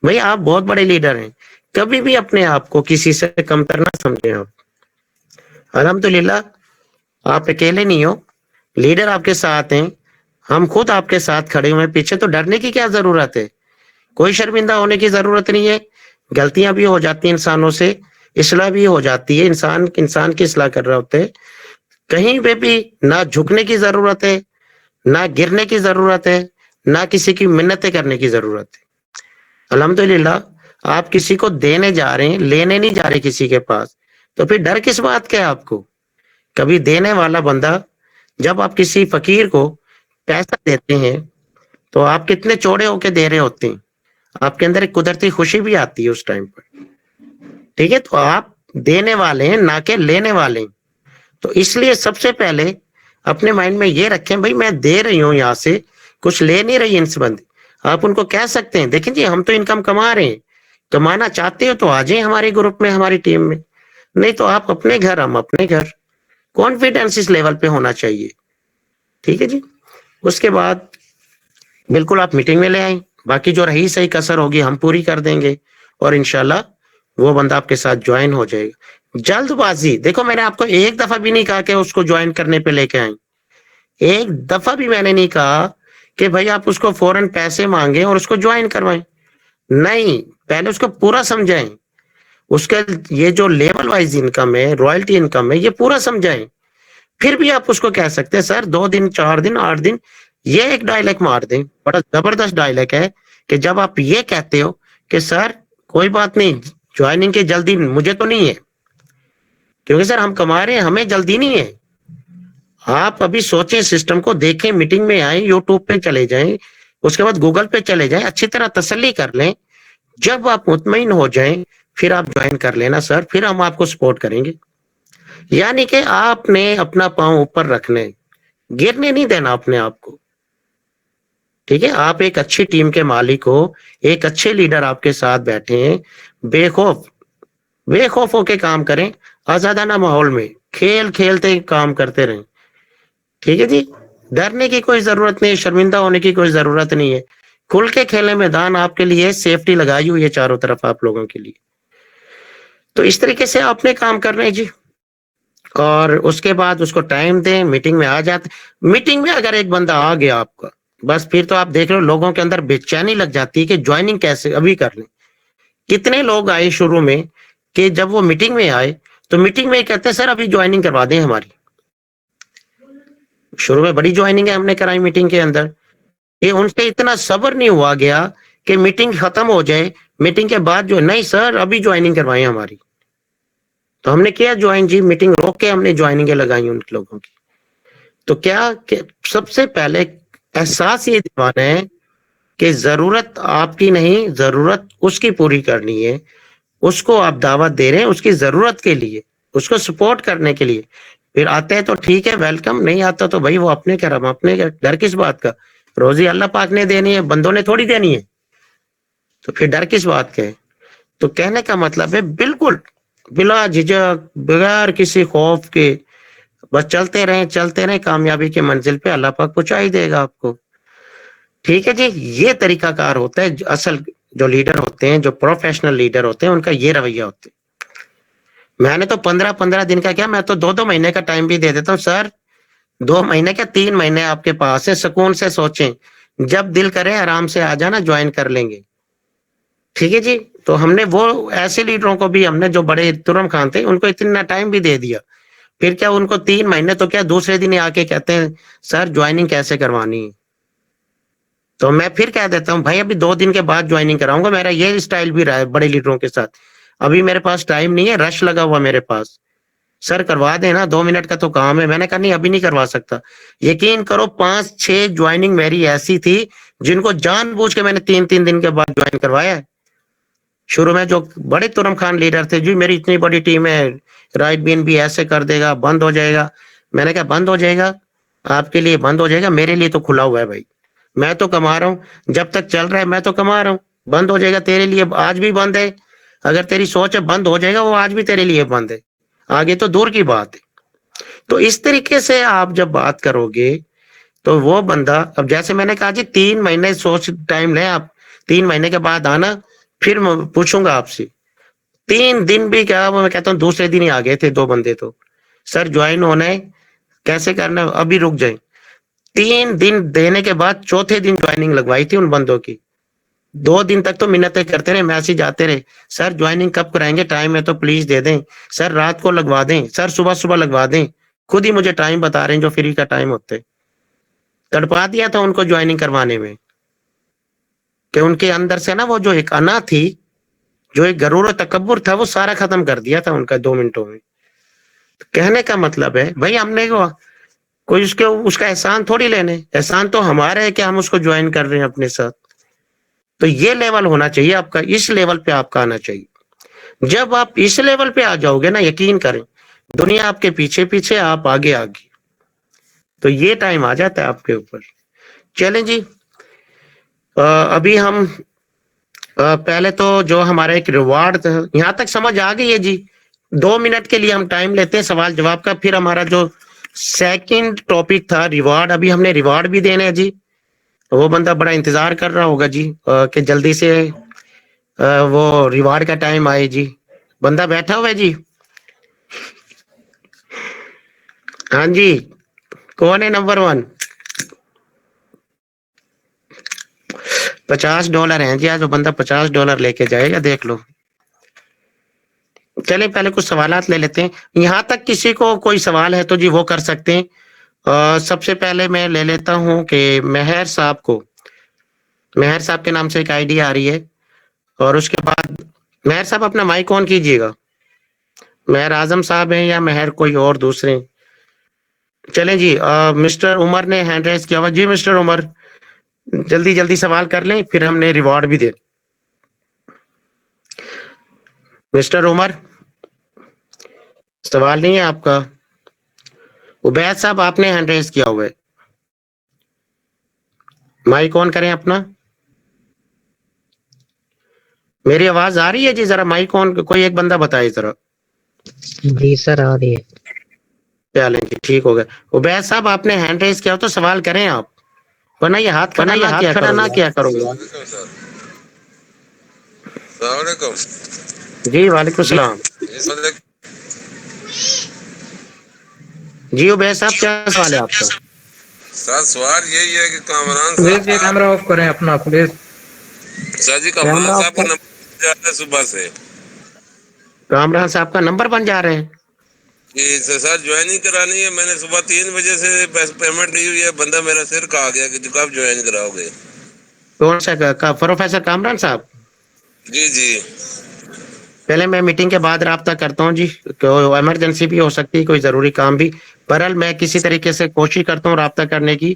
S1: भाई आप बहुत बड़े लीडर हैं, कभी भी अपने आप को किसी से कमतर ना समझें आप। अल्हम्दुलिल्लाह आप अकेले नहीं हो, लीडर आपके साथ हैं, हम खुद आपके साथ खड़े हुए हैं पीछे। तो डरने की क्या जरूरत है, कोई शर्मिंदा होने की जरूरत नहीं है। गलतियां भी हो जाती हैं इंसानों से, इसलाह भी हो जाती है, इंसान की इसलाह कर रहे होते हैं। कहीं पे भी ना झुकने की जरूरत है, ना गिरने की जरूरत है, ना किसी की मिन्नतें करने की जरूरत है। अल्हम्दुलिल्लाह आप किसी को देने जा रहे हैं, लेने नहीं जा रहे किसी के पास, तो फिर डर किस बात का है आपको? कभी देने वाला बंदा, जब आप किसी फकीर को पैसा देते हैं तो आप कितने चौड़े होके दे रहे होते हैं, आपके अंदर एक कुदरती खुशी भी आती है उस टाइम पर। ठीक है, तो आप देने वाले हैं ना कि लेने वाले हैं। तो इसलिए सबसे पहले अपने माइंड में ये रखें, भाई मैं दे रही हूं, यहां से कुछ ले नहीं रही इनसे बंद। आप उनको कह सकते हैं, देखिए जी हम तो इनकम कमा रहे हैं, कमाना चाहते हो तो आ जाए हमारे ग्रुप में, हमारी टीम में, नहीं तो आप अपने घर, हम अपने घर। कॉन्फिडेंस इस लेवल पे होना चाहिए। ठीक है जी। उसके बाद बिल्कुल आप मीटिंग में ले आए, बाकी जो रही सही कसर होगी हम पूरी कर देंगे, और इंशाल्लाह वो बंदा आपके साथ ज्वाइन हो जाएगा। जल्दबाजी, देखो मैंने आपको एक दफा भी नहीं कहा कि उसको ज्वाइन करने पे लेके आए, एक दफा भी मैंने नहीं कहा कि भाई आप उसको फौरन पैसे मांगे और उसको ज्वाइन करवाएं। नहीं, पहले उसको पूरा समझाएं, उसका ये जो लेवल वाइज इनकम है, रॉयल्टी इनकम है, ये पूरा समझाएं। फिर भी आप उसको कह सकते हैं सर 2 दिन, 4 दिन, 8 दिन। ये एक डायलॉग मार दें, बड़ा जबरदस्त डायलॉग है, कि जब आप ये कहते हो कि सर कोई बात नहीं, ज्वाइनिंग की जल्दी मुझे तो नहीं है, क्योंकि सर हम कमा रहे हैं, हमें जल्दी नहीं है। आप अभी सोचें, सिस्टम को देखें, मीटिंग में आए, यूट्यूब पे चले जाएं, उसके बाद गूगल पे चले जाएं, अच्छी तरह तसल्ली कर लें। जब आप मुतमईन हो जाएं, फिर आप ज्वाइन कर लेना सर, फिर हम आपको सपोर्ट करेंगे। यानी कि आपने अपना पांव ऊपर रखना है, गिरने नहीं देना अपने आप को। ठीक है, आप एक अच्छी टीम के मालिक हो, एक अच्छे लीडर आपके साथ बैठे हैं, बेखौफ बेखौफ होके काम करें, आजादाना माहौल में खेल खेलते काम करते रहें। ठीक है जी, डरने की कोई जरूरत नहीं, शर्मिंदा होने की कोई जरूरत नहीं है। खुल के खेले मैदान आपके लिए, सेफ्टी लगाई हुई है चारों तरफ आप लोगों के लिए। तो इस तरीके से आपने काम करना है जी। और उसके बाद उसको टाइम दें, मीटिंग में आ जाते। मीटिंग में अगर एक बंदा आ गया आपका, बस फिर तो आप देख लो लोगों के अंदर बेचैनी लग जाती है कि ज्वाइनिंग कैसे अभी कर लें। कितने लोग आए शुरू में कि जब वो मीटिंग में आए तो मीटिंग में कहते हैं सर अभी ज्वाइनिंग करवा दें हमारी। शुरू में बड़ी ज्वाइनिंग है हमने कराई मीटिंग के अंदर, ये उनसे इतना सब्र नहीं हुआ गया कि मीटिंग खत्म हो जाए, मीटिंग के बाद जो नहीं सर अभी ज्वाइनिंग करवाई हमारी। तो हमने किया ज्वाइन जी, मीटिंग रोक के हमने ज्वाइनिंग लगाई उन लोगों की। तो क्या कि सबसे पहले एहसास ये दिलाना है कि जरूरत आपकी नहीं, जरूरत उसकी पूरी करनी है। उसको आप दावत दे रहे हैं उसकी जरूरत के लिए, उसको सपोर्ट करने के लिए। फिर आते हैं तो ठीक है, वेलकम, नहीं आता तो भाई वो अपने घर, हम अपने घर, डर किस बात का? रोजी अल्लाह पाक ने देनी है, बंदों ने थोड़ी देनी है, तो फिर डर किस बात का है? तो कहने का मतलब है बिल्कुल बिला झिझक, बगैर किसी खौफ के, बस चलते रहें, कामयाबी की मंजिल पे अल्लाह पाक पहुंचा ही देगा आपको। ठीक है जी, ये तरीकाकार होता है। असल जो लीडर होते हैं, जो प्रोफेशनल लीडर होते हैं, उनका ये रवैया होता है। मैंने तो 15-15 दिन का क्या, मैं तो 2-2 महीने का टाइम भी दे देता हूँ सर। 2 महीने क्या, 3 महीने आपके पास है, सुकून से सोचें, जब दिल करे आराम से आ जाना, ज्वाइन कर लेंगे। ठीक है जी। तो हमने वो ऐसे लीडरों को भी, हमने जो बड़े तुरम खान थे, उनको इतना टाइम भी दे दिया। फिर क्या उनको 3 महीने तो क्या, दूसरे दिन ही आके कहते हैं सर ज्वाइनिंग कैसे करवानी है। तो मैं फिर कह देता हूँ भाई अभी 2 दिन के बाद ज्वाइनिंग कराऊंगा, मेरा ये स्टाइल भी रहा है बड़े लीडरों के साथ। अभी मेरे पास टाइम नहीं है, रश लगा हुआ मेरे पास, सर करवा देना, 2 मिनट का तो काम है। मैंने कहा नहीं अभी नहीं करवा सकता। यकीन करो 5-6 ज्वाइनिंग मेरी ऐसी थी जिनको जानबूझ के मैंने 3-3 दिन के बाद ज्वाइन करवाया है। शुरू में जो बड़े तुरम खान लीडर थे, जी मेरी इतनी बड़ी टीम है, राइट बीन भी ऐसे कर देगा, बंद हो जाएगा। मैंने कहा बंद हो जाएगा, आपके लिए बंद हो जाएगा, मेरे लिए तो खुला हुआ है भाई। मैं तो कमा रहा हूँ, जब तक चल रहा है मैं तो कमा रहा हूँ। बंद हो जाएगा तेरे लिए, आज भी बंद है। अगर तेरी सोच है बंद हो जाएगा, वो आज भी तेरे लिए बंद है, आगे तो दूर की बात है। तो इस तरीके से आप जब बात करोगे तो वो बंदा, अब जैसे मैंने कहा जी 3 महीने सोच टाइम लें आप, 3 महीने के बाद आना, फिर मैं पूछूंगा आपसे। 3 दिन भी क्या, वो मैं कहता हूँ दूसरे दिन ही आ गए थे 2 बंदे, तो सर ज्वाइन होना है, कैसे करना है, अभी रुक जाए। 3 दिन देने के बाद चौथे दिन ज्वाइनिंग लगवाई थी उन बंदों की। 2 दिन तक तो मिन्नतें करते रहे, मैसेज आते रहे, सर ज्वाइनिंग कब कराएंगे, टाइम है तो प्लीज दे दें, सर रात को लगवा दें, सर सुबह सुबह लगवा दें। खुद ही मुझे टाइम बता रहे हैं जो फ्री का टाइम होते। तड़पा दिया था उनको ज्वाइनिंग करवाने में, कि उनके अंदर से ना वो जो एक अना थी, जो एक गरूर और तकब्बुर था वो सारा खत्म कर दिया था उनका 2 मिनटों में। कहने का मतलब है भाई हमने कोई उसके उसका एहसान थोड़ी लेने, एहसान तो हमारा है कि हम उसको ज्वाइन कर रहे हैं अपने साथ। तो ये लेवल होना चाहिए आपका, इस लेवल पे आपका आना चाहिए। जब आप इस लेवल पे आ जाओगे ना, यकीन करें दुनिया आपके पीछे पीछे, आप आगे आगे। तो ये टाइम आ जाता है आपके ऊपर। चलें जी, अभी हम पहले तो जो हमारा एक रिवार्ड था यहाँ तक समझ आ गई है जी। 2 मिनट के लिए हम टाइम लेते हैं सवाल जवाब का, फिर हमारा जो सेकंड टॉपिक था रिवार्ड, अभी हमने रिवार्ड भी देना है जी। वो बंदा बड़ा इंतजार कर रहा होगा जी कि जल्दी से वो रिवार्ड का टाइम आए जी। बंदा बैठा हुआ है जी। हाँ जी, कौन है नंबर 1? $50 हैं जी, आज वो बंदा $50 लेके जाएगा, देख लो। चलिए पहले कुछ सवालात ले लेते हैं। यहाँ तक किसी को कोई सवाल है तो जी वो कर सकते हैं। सबसे पहले मैं ले लेता हूँ कि मेहर साहब को, मेहर साहब के नाम से एक आईडी आ रही है। और उसके बाद मेहर साहब अपना माइक ऑन कीजिएगा। मेहर आजम साहब हैं या मेहर कोई और दूसरे? चलें जी, मिस्टर उमर ने हैंड रेस किया हुआ जी। मिस्टर उमर जल्दी जल्दी सवाल कर लें, फिर हमने रिवॉर्ड भी दे। मिस्टर उमर, सवाल नहीं है आपका? उबैद साहब आपने हैंड रेस किया हुआ है, माइक ऑन करें अपना। मेरी आवाज आ रही है जी? जरा माइक ऑन कोई एक बंदा बताए जरा।
S2: जी सर आ रही है।
S1: चलें जी, ठीक हो गया। उबैद साहब आपने हैंड रेस किया हो तो सवाल करें आप, वरना ये हाथ खड़ा ना किया करोगे। जी वालेकुम सलाम। जी उबैद साहब क्या सवाल है आपका?
S3: सर सवाल यही है कि कामरान
S2: प्लीज ये कैमरा ऑफ करें अपना प्लीज।
S3: सर जी कामरान साहब का नंबर जा रहा है सुबह से।
S1: कामरान साहब का नंबर बन जा रहे हैं
S3: कि सर ज्वाइनिंग करानी है। मैंने सुबह 3 बजे से पेमेंट नहीं हुई है। बंदा मेरा सिर खा गया कि कब ज्वाइन कराओगे।
S1: कौन सा प्रोफेसर कामरान साहब?
S3: जी जी
S1: पहले मैं मीटिंग के बाद राब्ता करता हूँ जी, कोई इमरजेंसी भी हो सकती है, कोई जरूरी काम भी। बहरहाल मैं किसी तरीके से कोशिश करता हूँ राब्ता करने की।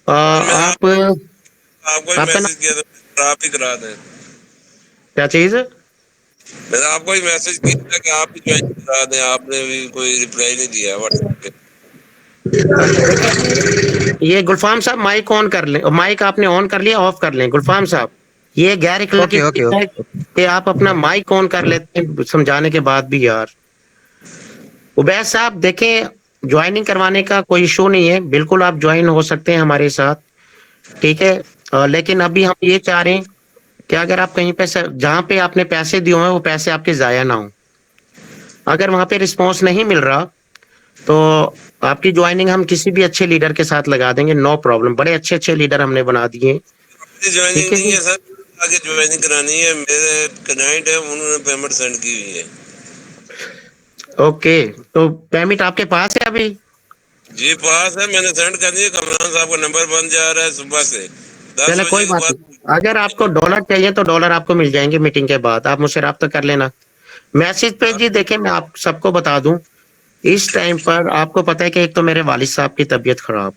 S1: आप
S3: आपको ही
S1: आपका
S3: मैसेज किया था आप ही करा दें।
S1: क्या चीज?
S3: मैंने आपको ही मैसेज किया था कि आप ही ज्वाइन करा दें। आपने भी कोई रिप्लाई नहीं दिया व्हाट्सएप पे।
S1: ये गुलफाम साहब माइक ऑन कर लें, माइक आपने ऑन कर लिया, ऑफ कर लें गुलफाम साहब। ये गैर इखलाकी चीज है कि आप अपना माइक ऑन कर लेते हैं समझाने के बाद भी यार। उबैद साहब देखें, ज्वाइनिंग करवाने का कोई इशू नहीं है, बिल्कुल आप ज्वाइन हो सकते हैं हमारे साथ, ठीक है। लेकिन अभी हम ये चाह रहे हैं कि अगर आप कहीं पे जहाँ पे आपने पैसे दिए हैं वो पैसे आपके जाया ना हो। अगर वहां पे रिस्पॉन्स नहीं मिल रहा तो आपकी ज्वाइनिंग हम किसी भी अच्छे लीडर के साथ लगा देंगे, नो प्रॉब्लम। बड़े अच्छे अच्छे लीडर हमने बना दिए।
S3: ज्वाइनिंग नहीं है सर, आगे ज्वाइनिंग करानी है। मेरे क्लाइंट है उन्होंने पेमेंट सेंड की हुई है।
S1: ओके, तो पेमेंट आपके पास है अभी?
S3: जी पास है, मैंने सेंड कर दिया। कमरान साहब का नंबर बन जा रहा है सुबह से 10
S1: चले
S3: बजे
S1: कोई
S3: के
S1: बात
S3: बाद।
S1: नहीं, अगर आपको डॉलर चाहिए तो डॉलर आपको मिल जाएंगे मीटिंग के बाद, आप मुझसे रब्ता कर लेना मैसेज पे जी। देखें मैं आप सबको बता दूं, इस टाइम पर आपको पता है कि एक तो मेरे वालिद साहब की तबीयत खराब,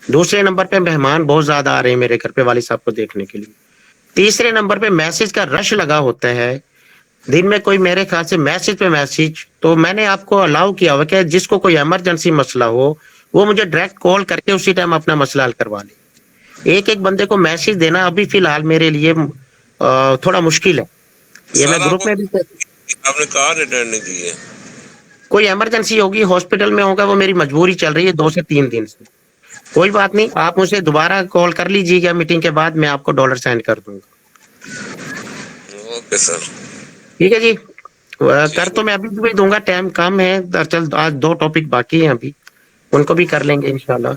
S1: दूसरे नंबर पे मेहमान बहुत ज्यादा आ रहे हैं मेरे घर पे वालिद साहब को देखने के लिए, तीसरे नंबर पे मैसेज का रश लगा होता है दिन में, कोई मेरे ख्याल से मैसेज पे मैसेज। तो मैंने आपको अलाउ किया हुआ कि जिसको कोई इमरजेंसी मसला हो वो मुझे डायरेक्ट कॉल करके उसी टाइम अपना मसला हल करवा ले। एक एक बंदे को मैसेज देना अभी फिलहाल मेरे लिए थोड़ा मुश्किल है। ये मैं
S3: सर
S1: ग्रुप में भी,
S3: आपने कार रिटर्न नहीं की है।
S1: कोई इमरजेंसी होगी हॉस्पिटल में होगा, वो मेरी मजबूरी चल रही है 2 से 3 दिन से। कोई बात नहीं, आप मुझे दोबारा कॉल कर लीजिएगा मीटिंग के बाद, मैं आपको डॉलर सेंड कर दूंगा।
S3: ओके सर,
S1: ठीक है जी। कर तो मैं अभी भी दूंगा, टाइम कम है, चल आज 2 टॉपिक बाकी हैं अभी, उनको भी कर लेंगे इंशाल्लाह।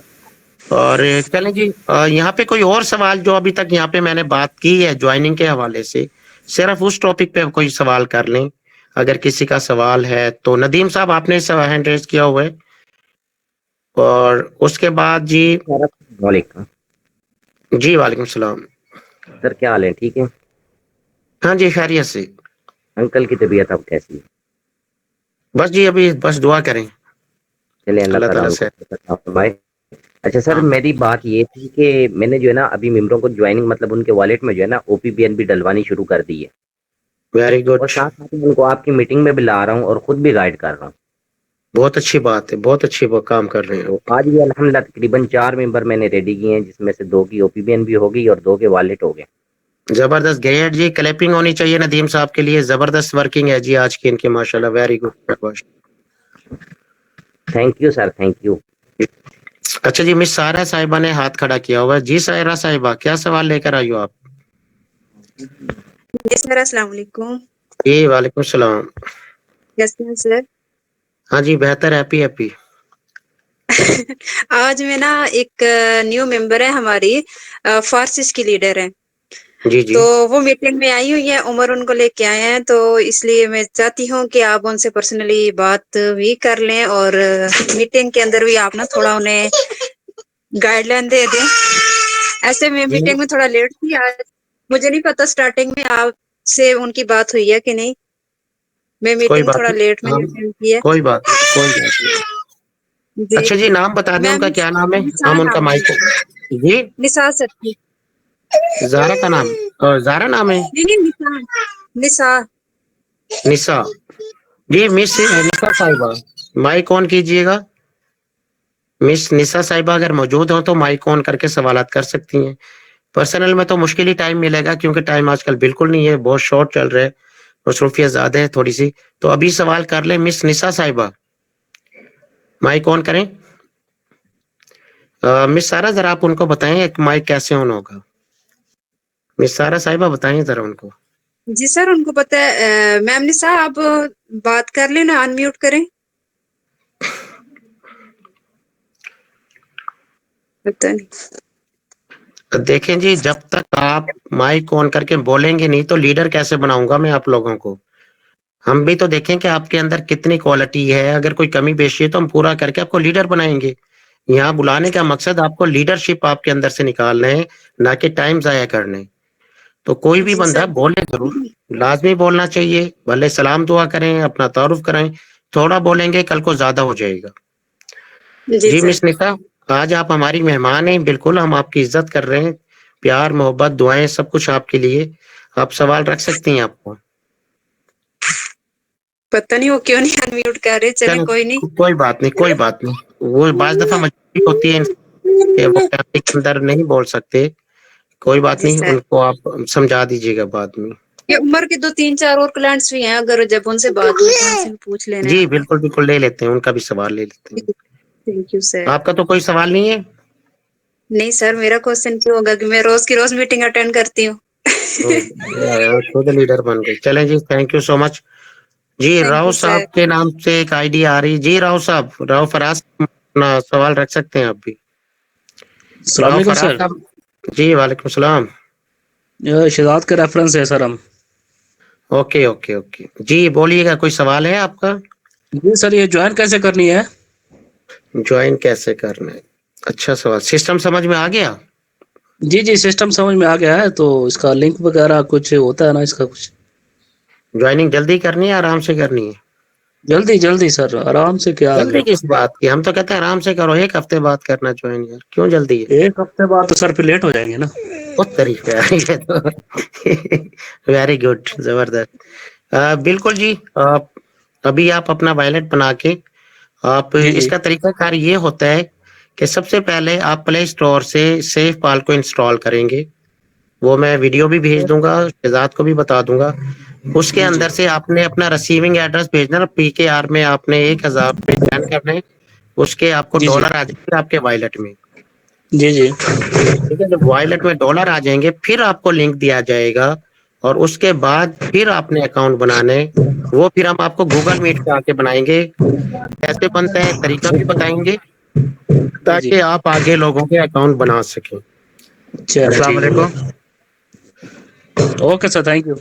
S1: और चलें जी, यहाँ पे कोई और सवाल जो अभी तक यहाँ पे मैंने बात की है ज्वाइनिंग के हवाले से, सिर्फ उस टॉपिक पे कोई सवाल कर लें। अगर किसी का सवाल है तो नदीम साहब आपने हैंड रेज किया हुआ है, और उसके बाद जी
S4: वालेकुम
S1: जी वालेकुम सलाम।
S4: सर, क्या हाल है? ठीक है।
S1: हाँ जी खैरियत से।
S4: अंकल की तबीयत अब कैसी है?
S1: बस जी अभी बस दुआ करें
S4: चलिए अल्लाह
S1: अल्लाह
S4: ताला
S1: ताला
S4: उनको
S1: से।
S4: अता फरमाए। अच्छा सर,
S1: हाँ
S4: मेरी बात ये थी कि मैंने जो है ना अभी मेंबरों को ज्वाइनिंग मतलब उनके वॉलेट में जो है ना ओपीबीएन भी डलवानी शुरू कर दी है,
S1: वेरी
S4: और
S1: गुड।
S4: साथ साथ में उनको आपकी मीटिंग में भी ला रहा हूँ और खुद भी गाइड कर रहा हूँ।
S1: बहुत अच्छी बात है, बहुत अच्छी वो काम कर रहे हैं
S4: तो
S1: आप।
S4: आज भी अल्हम्दुलिल्लाह तकरीबन 4 मेंबर मैंने रेडी किए हैं, जिसमें से 2 की ओपीबीएन भी हो गई और 2 के वॉलेट हो गए।
S1: जबरदस्त ग्रेट जी, क्लैपिंग होनी चाहिए नदीम साहब के लिए, जबरदस्त वर्किंग है जी आज की इनकी माशाल्लाह, very good.
S4: Thank you sir, thank you.
S1: अच्छा जी, मिस सारा साहिबा ने हाथ खड़ा किया हुआ है जी। सायरा साहिबा, क्या सवाल लेकर आई हो आप?
S5: जी सर, अस्सलाम वालेकुम।
S1: जी वालेकुम सलाम।
S5: कैसे हैं सर?
S1: हाँ जी बेहतर, हैप्पी हैप्पी।
S5: आज मैं ना एक न्यू मेंबर है हमारी, फार्सिस की लीडर है।
S1: जी जी
S5: तो वो मीटिंग में आई हुई है, उमर उनको लेके आए हैं, तो इसलिए मैं चाहती हूँ कि आप उनसे पर्सनली बात भी कर लें और मीटिंग के अंदर भी आप ना थोड़ा उन्हें गाइडलाइन दे दें। ऐसे में
S1: जी,
S5: मीटिंग में थोड़ा लेट थी आज, मुझे नहीं पता स्टार्टिंग में आपसे उनकी बात हुई है कि नहीं। मैं
S1: कोई
S5: मीटिंग
S1: बात
S5: थोड़ा लेट
S1: नहीं,
S5: में
S1: हम
S5: अटेंड की है।
S1: कोई बात नहीं, कोई बात नहीं।
S5: जी
S1: अच्छा जी, नाम बता दें
S5: मैम,
S1: उनका, क्या नाम है?
S5: निशा
S1: हम उनका
S5: नाम है
S1: माइक।
S5: उनका।
S1: जी
S5: निशा सत्ती।
S1: जारा का नाम, जारा नाम है?
S5: नहीं नहीं, निशा। निशा।
S1: निशा। जी मिस निशा साहिबा, माइक ऑन कीजिएगा। मिस निशा साहिबा अगर मौजूद हो तो माइक ऑन करके सवालात कर सकती हैं। पर्सनल में तो मुश्किल ही टाइम मिलेगा, क्योंकि टाइम आजकल बिल्कुल नहीं है, बहुत शॉर्ट चल रहा है, मसरूफियत ज्यादा है थोड़ी सी। तो अभी सवाल कर ले मिस निशा साहिबा, माइक ऑन करें। मिस सारा जरा आप उनको बताएं एक माइक कैसे ऑन होगा। मिस सारा साहिबा बताएं जरा उनको।
S5: जी सर, उनको पता है। मैम निशा, आप बात कर लेना, अनम्यूट करें। पता नहीं।
S1: देखें जी, जब तक आप माइक ऑन करके बोलेंगे नहीं तो लीडर कैसे बनाऊंगा मैं आप लोगों को। हम भी तो देखें कि आपके अंदर कितनी क्वालिटी है, अगर कोई कमी पेशी है तो हम पूरा करके आपको लीडर बनाएंगे। यहाँ बुलाने का मकसद आपको लीडरशिप आपके अंदर से निकालना है, ना कि टाइम जाया करने। तो कोई भी
S5: जी
S1: बंदा
S5: सर।
S1: बोले जरूर, लाजमी बोलना चाहिए, भले सलाम दुआ करें, अपना तारुफ कराएं। थोड़ा बोलेंगे कल को ज्यादा हो जाएगा।
S5: जी
S1: जी
S5: सर।
S1: मिस निशा, आज आप हमारी मेहमान हैं, बिल्कुल हम आपकी इज्जत कर रहे हैं, प्यार मोहब्बत दुआएं सब कुछ आपके लिए। आप सवाल रख सकती हैं आपको।
S5: पता नहीं वो क्यों नहीं अनम्यूट कर रहे, चले
S1: चलो
S5: कोई नहीं।
S1: कोई बात नहीं, कोई बात नहीं। वो बाज दफा मजबूरी होती है कि वो फैमिली के अंदर नहीं बोल सकते। कोई बात
S5: जी
S1: नहीं,
S5: सर।
S1: उनको आप समझा दीजिएगा बाद में।
S5: ये उम्र के 2 3 4 और क्लाइंट्स भी हैं, अगर जब उनसे बात हो तो उनसे भी पूछ लेना।
S1: जी बिल्कुल बिल्कुल, ले लेते हैं, उनका भी सवाल ले लेते हैं।
S5: Thank you sir.
S1: आपका तो कोई सवाल नहीं है?
S5: नहीं सर, मेरा क्वेश्चन क्यों होगा कि मैं रोज की रोज मीटिंग अटेंड करती हूँ।
S1: खुद लीडर बन गए। चलें जी, थैंक यू सो मच। जी
S5: थैंक
S1: राव
S5: यू
S1: साहब
S5: सर।
S1: के नाम से एक आईडी आ रही। जी राव साहब, राव फराज, अपना सवाल रख सकते हैं आप भी।
S6: अस्सलाम
S1: राव
S6: वालेकुम
S1: फराज
S6: सर।
S1: साहब। जी वालेकुम सलाम।
S6: ये शहजाद का रेफरेंस है सर। हम
S1: ओके ओके ओके जी, बोलिएगा, कोई सवाल है आपका?
S6: जी सर, ये ज्वाइन कैसे करनी है?
S1: ज्वाइन कैसे करना है? अच्छा सवाल, सिस्टम समझ में आ गया?
S6: जी जी, सिस्टम समझ में आ गया है, तो इसका लिंक वगैरह कुछ होता है ना इसका कुछ?
S1: ज्वाइनिंग जल्दी करनी है आराम से करनी है?
S6: जल्दी जल्दी सर, आराम से क्या
S1: जल्दी
S6: लेट?
S1: किस बात की, हम तो कहते हैं आराम से करो, एक हफ्ते बाद करना ज्वाइन यार, क्यों जल्दी है?
S6: एक हफ्ते बाद तो सर फिर लेट हो जाएंगे ना।
S1: बहुत तरीका है ये तो। वेरी गुड, जबरदस्त। बिल्कुल जी। आप अभी आप अपना वॉलेट बना के, आप
S6: जी जी
S1: इसका तरीकाकार ये होता है कि सबसे पहले आप प्ले स्टोर से सेफ पाल को इंस्टॉल करेंगे। वो मैं वीडियो भी भेज दूंगा, शहजाद को भी बता दूंगा। उसके
S6: जी जी
S1: अंदर से आपने अपना रिसीविंग एड्रेस भेजना, पीकेआर में आपने 1000 रुपये स्कैन करने हैं। उसके आपको
S6: जी जी
S1: डॉलर आ जाएंगे आपके वॉलेट में।
S6: जी जी
S1: ठीक है, जब वॉलेट में डॉलर आ जाएंगे फिर आपको लिंक दिया जाएगा, और उसके बाद फिर आपने अकाउंट बनाने। वो फिर हम आपको गूगल मीट पे आके बनाएंगे, कैसे बनता है तरीका भी बताएंगे,
S6: जी जी।
S1: ताकि आप आगे लोगों के अकाउंट बना सकें।
S6: चलो
S1: अस्सलाम
S6: ठीक
S1: वालेकुम।
S6: है। Okay sir, thank you.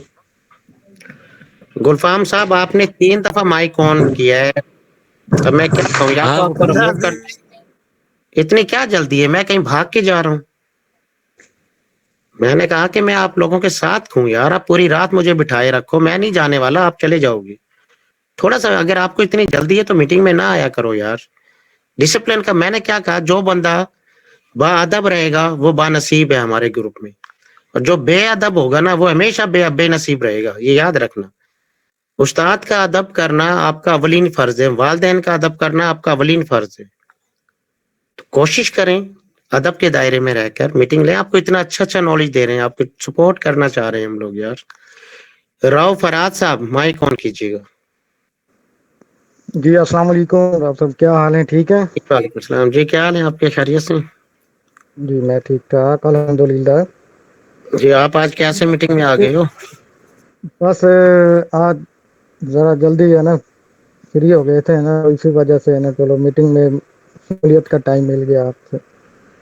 S1: Gulfam साहब, आपने 3 दफा माइक ऑन किया है, अब मैं क्या कहूँ, या
S6: हाँ
S1: तो
S6: वो
S1: आपको
S6: कर रहा
S1: रिमूव
S6: है।
S1: कर। इतनी क्या जल्दी है, मैं कहीं भाग के जा रहा हूँ। मैंने कहा कि मैं आप लोगों के साथ हूँ यार, आप पूरी रात मुझे बिठाए रखो, मैं नहीं जाने वाला, आप चले जाओगे। थोड़ा सा अगर आपको इतनी जल्दी है तो मीटिंग में ना आया करो यार। डिसिप्लिन का मैंने क्या कहा, जो बंदा बाअदब रहेगा वो बानसीब है हमारे ग्रुप में, और जो बेअदब होगा ना वो हमेशा बेनसीब रहेगा, ये याद रखना। उस्ताद का अदब करना आपका अवलीन फर्ज है, वालिदैन का अदब करना आपका अवलीन फर्ज है। तो कोशिश करें अदब के दायरे में रहकर मीटिंग लें। आपको इतना अच्छा नॉलेज दे रहे हैं, आपको सपोर्ट करना चाह रहे हैं हम लोग यार। राव फराज साहब माइक ऑन कीजिएगा।
S7: जी अस्सलाम वालेकुम, आप सब क्या हाल है? ठीक है
S1: वालेकुम सलाम जी, क्या हाल है आपके, खैरियत से?
S7: जी, मैं ठीक ठाक अल्हम्दुलिल्लाह।
S1: जी आप आज कैसे मीटिंग में आ गए हो?
S7: बस आज जरा जल्दी है ना फ्री हो गए थे ना, इसी वजह से है ना चलो मीटिंग में सहूलियत का टाइम मिल गया आपसे।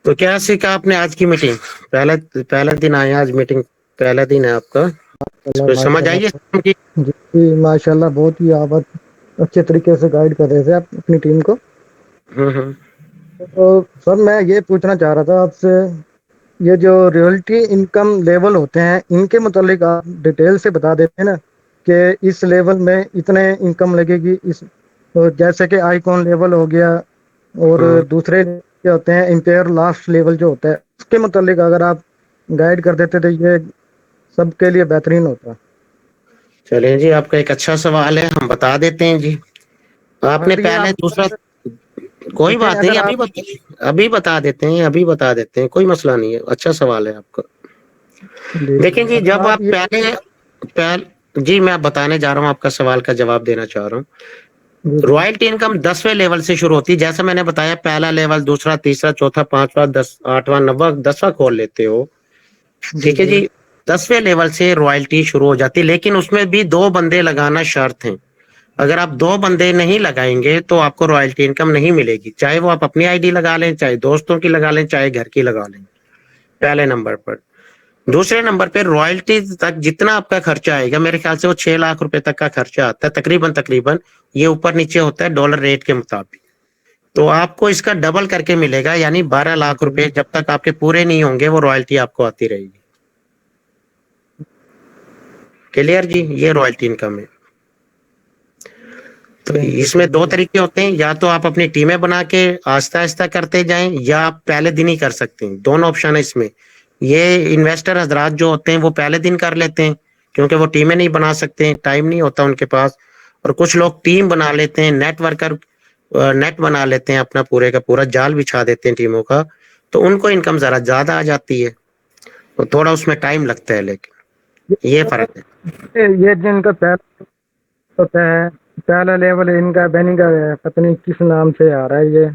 S1: तो क्या सीखा आपने आज की मीटिंग? पहला दिन आए आज मीटिंग, पहला दिन है आपका,
S7: अल्लाह
S1: तो समझ आई है
S7: माशाल्लाह।
S1: की?
S7: जी माशाल्लाह, बहुत ही आप अच्छे तरीके से गाइड कर रहे थे आप अपनी टीम को।
S1: हम्म।
S7: तो सर मैं ये पूछना चाह रहा था आपसे, ये जो रॉयल्टी इनकम लेवल होते हैं इनके मुतालिक आप डिटेल से बता देते हैं ना कि इस लेवल में इतने इनकम लगेगी। इस तो जैसे कि आइकॉन लेवल हो गया, और दूसरे क्या होते हैं इंपेयर लास्ट लेवल जो होता है, उसके मुतालिक अगर आप गाइड कर देते तो ये सबके लिए बेहतरीन होता।
S1: चलिए जी, आपका एक अच्छा सवाल है, हम बता देते हैं जी। आपने
S7: अगर ये
S1: पहले
S7: आप
S1: दूसरा, कोई
S7: देखें,
S1: बात नहीं,
S7: अगर
S1: अभी
S7: आप
S1: अभी बता देते हैं, अभी बता देते हैं, कोई मसला नहीं है, अच्छा सवाल है आपका। देखें जी,
S7: अगर
S1: जब आप
S7: आप ये
S1: जी मैं बताने जा रहा हूँ, आपका सवाल का जवाब देना चाह रहा हूँ।
S7: जी
S1: रॉयल्टी इनकम 10वें लेवल से शुरू होती है, जैसा मैंने बताया, पहला लेवल, दूसरा, तीसरा, चौथा, पांचवा, 10, 8वां, 9वां, 10वां खोल लेते हो, ठीक है जी। 10वें लेवल से रॉयल्टी शुरू हो जाती है, लेकिन उसमें भी 2 बंदे लगाना शर्त है। अगर आप 2 बंदे नहीं लगाएंगे तो आपको रॉयल्टी इनकम नहीं मिलेगी, चाहे वो आप अपनी आईडी लगा लें, चाहे दोस्तों की लगा लें, चाहे घर की लगा लें, पहले नंबर पर। दूसरे नंबर पे रॉयल्टी तक जितना आपका खर्चा आएगा, मेरे ख्याल से वो 6 लाख रुपए तक का खर्चा आता है तकरीबन, ये ऊपर नीचे होता है डॉलर रेट के मुताबिक। तो आपको इसका डबल करके मिलेगा, यानी 12 लाख रुपए जब तक आपके पूरे नहीं होंगे वो रॉयल्टी आपको आती रहेगी। क्लियर जी, ये रॉयल्टी इनकम है। तो इसमें 2 तरीके होते हैं, या तो आप अपनी टीमें बना के आहिस्ता आहिस्ता करते जाएं, या आप पहले दिन ही कर सकते हैं, दोनों ऑप्शन है इसमें। ये इन्वेस्टर हजरात जो होते हैं वो पहले दिन कर लेते हैं, क्योंकि वो टीमें नहीं बना सकते, टाइम नहीं होता उनके पास। और कुछ लोग टीम बना लेते हैं, नेट बना लेते हैं, अपना पूरे का पूरा जाल बिछा देते हैं टीमों का, तो उनको इनकम जरा ज्यादा आ जाती है, तो थोड़ा उसमें टाइम लगता है, लेकिन ये फर्क है।
S7: ये जिनका पहला होता है, पहला लेवल इनका बेनिंगर है, पता नहीं किस नाम से आ रहा है, ये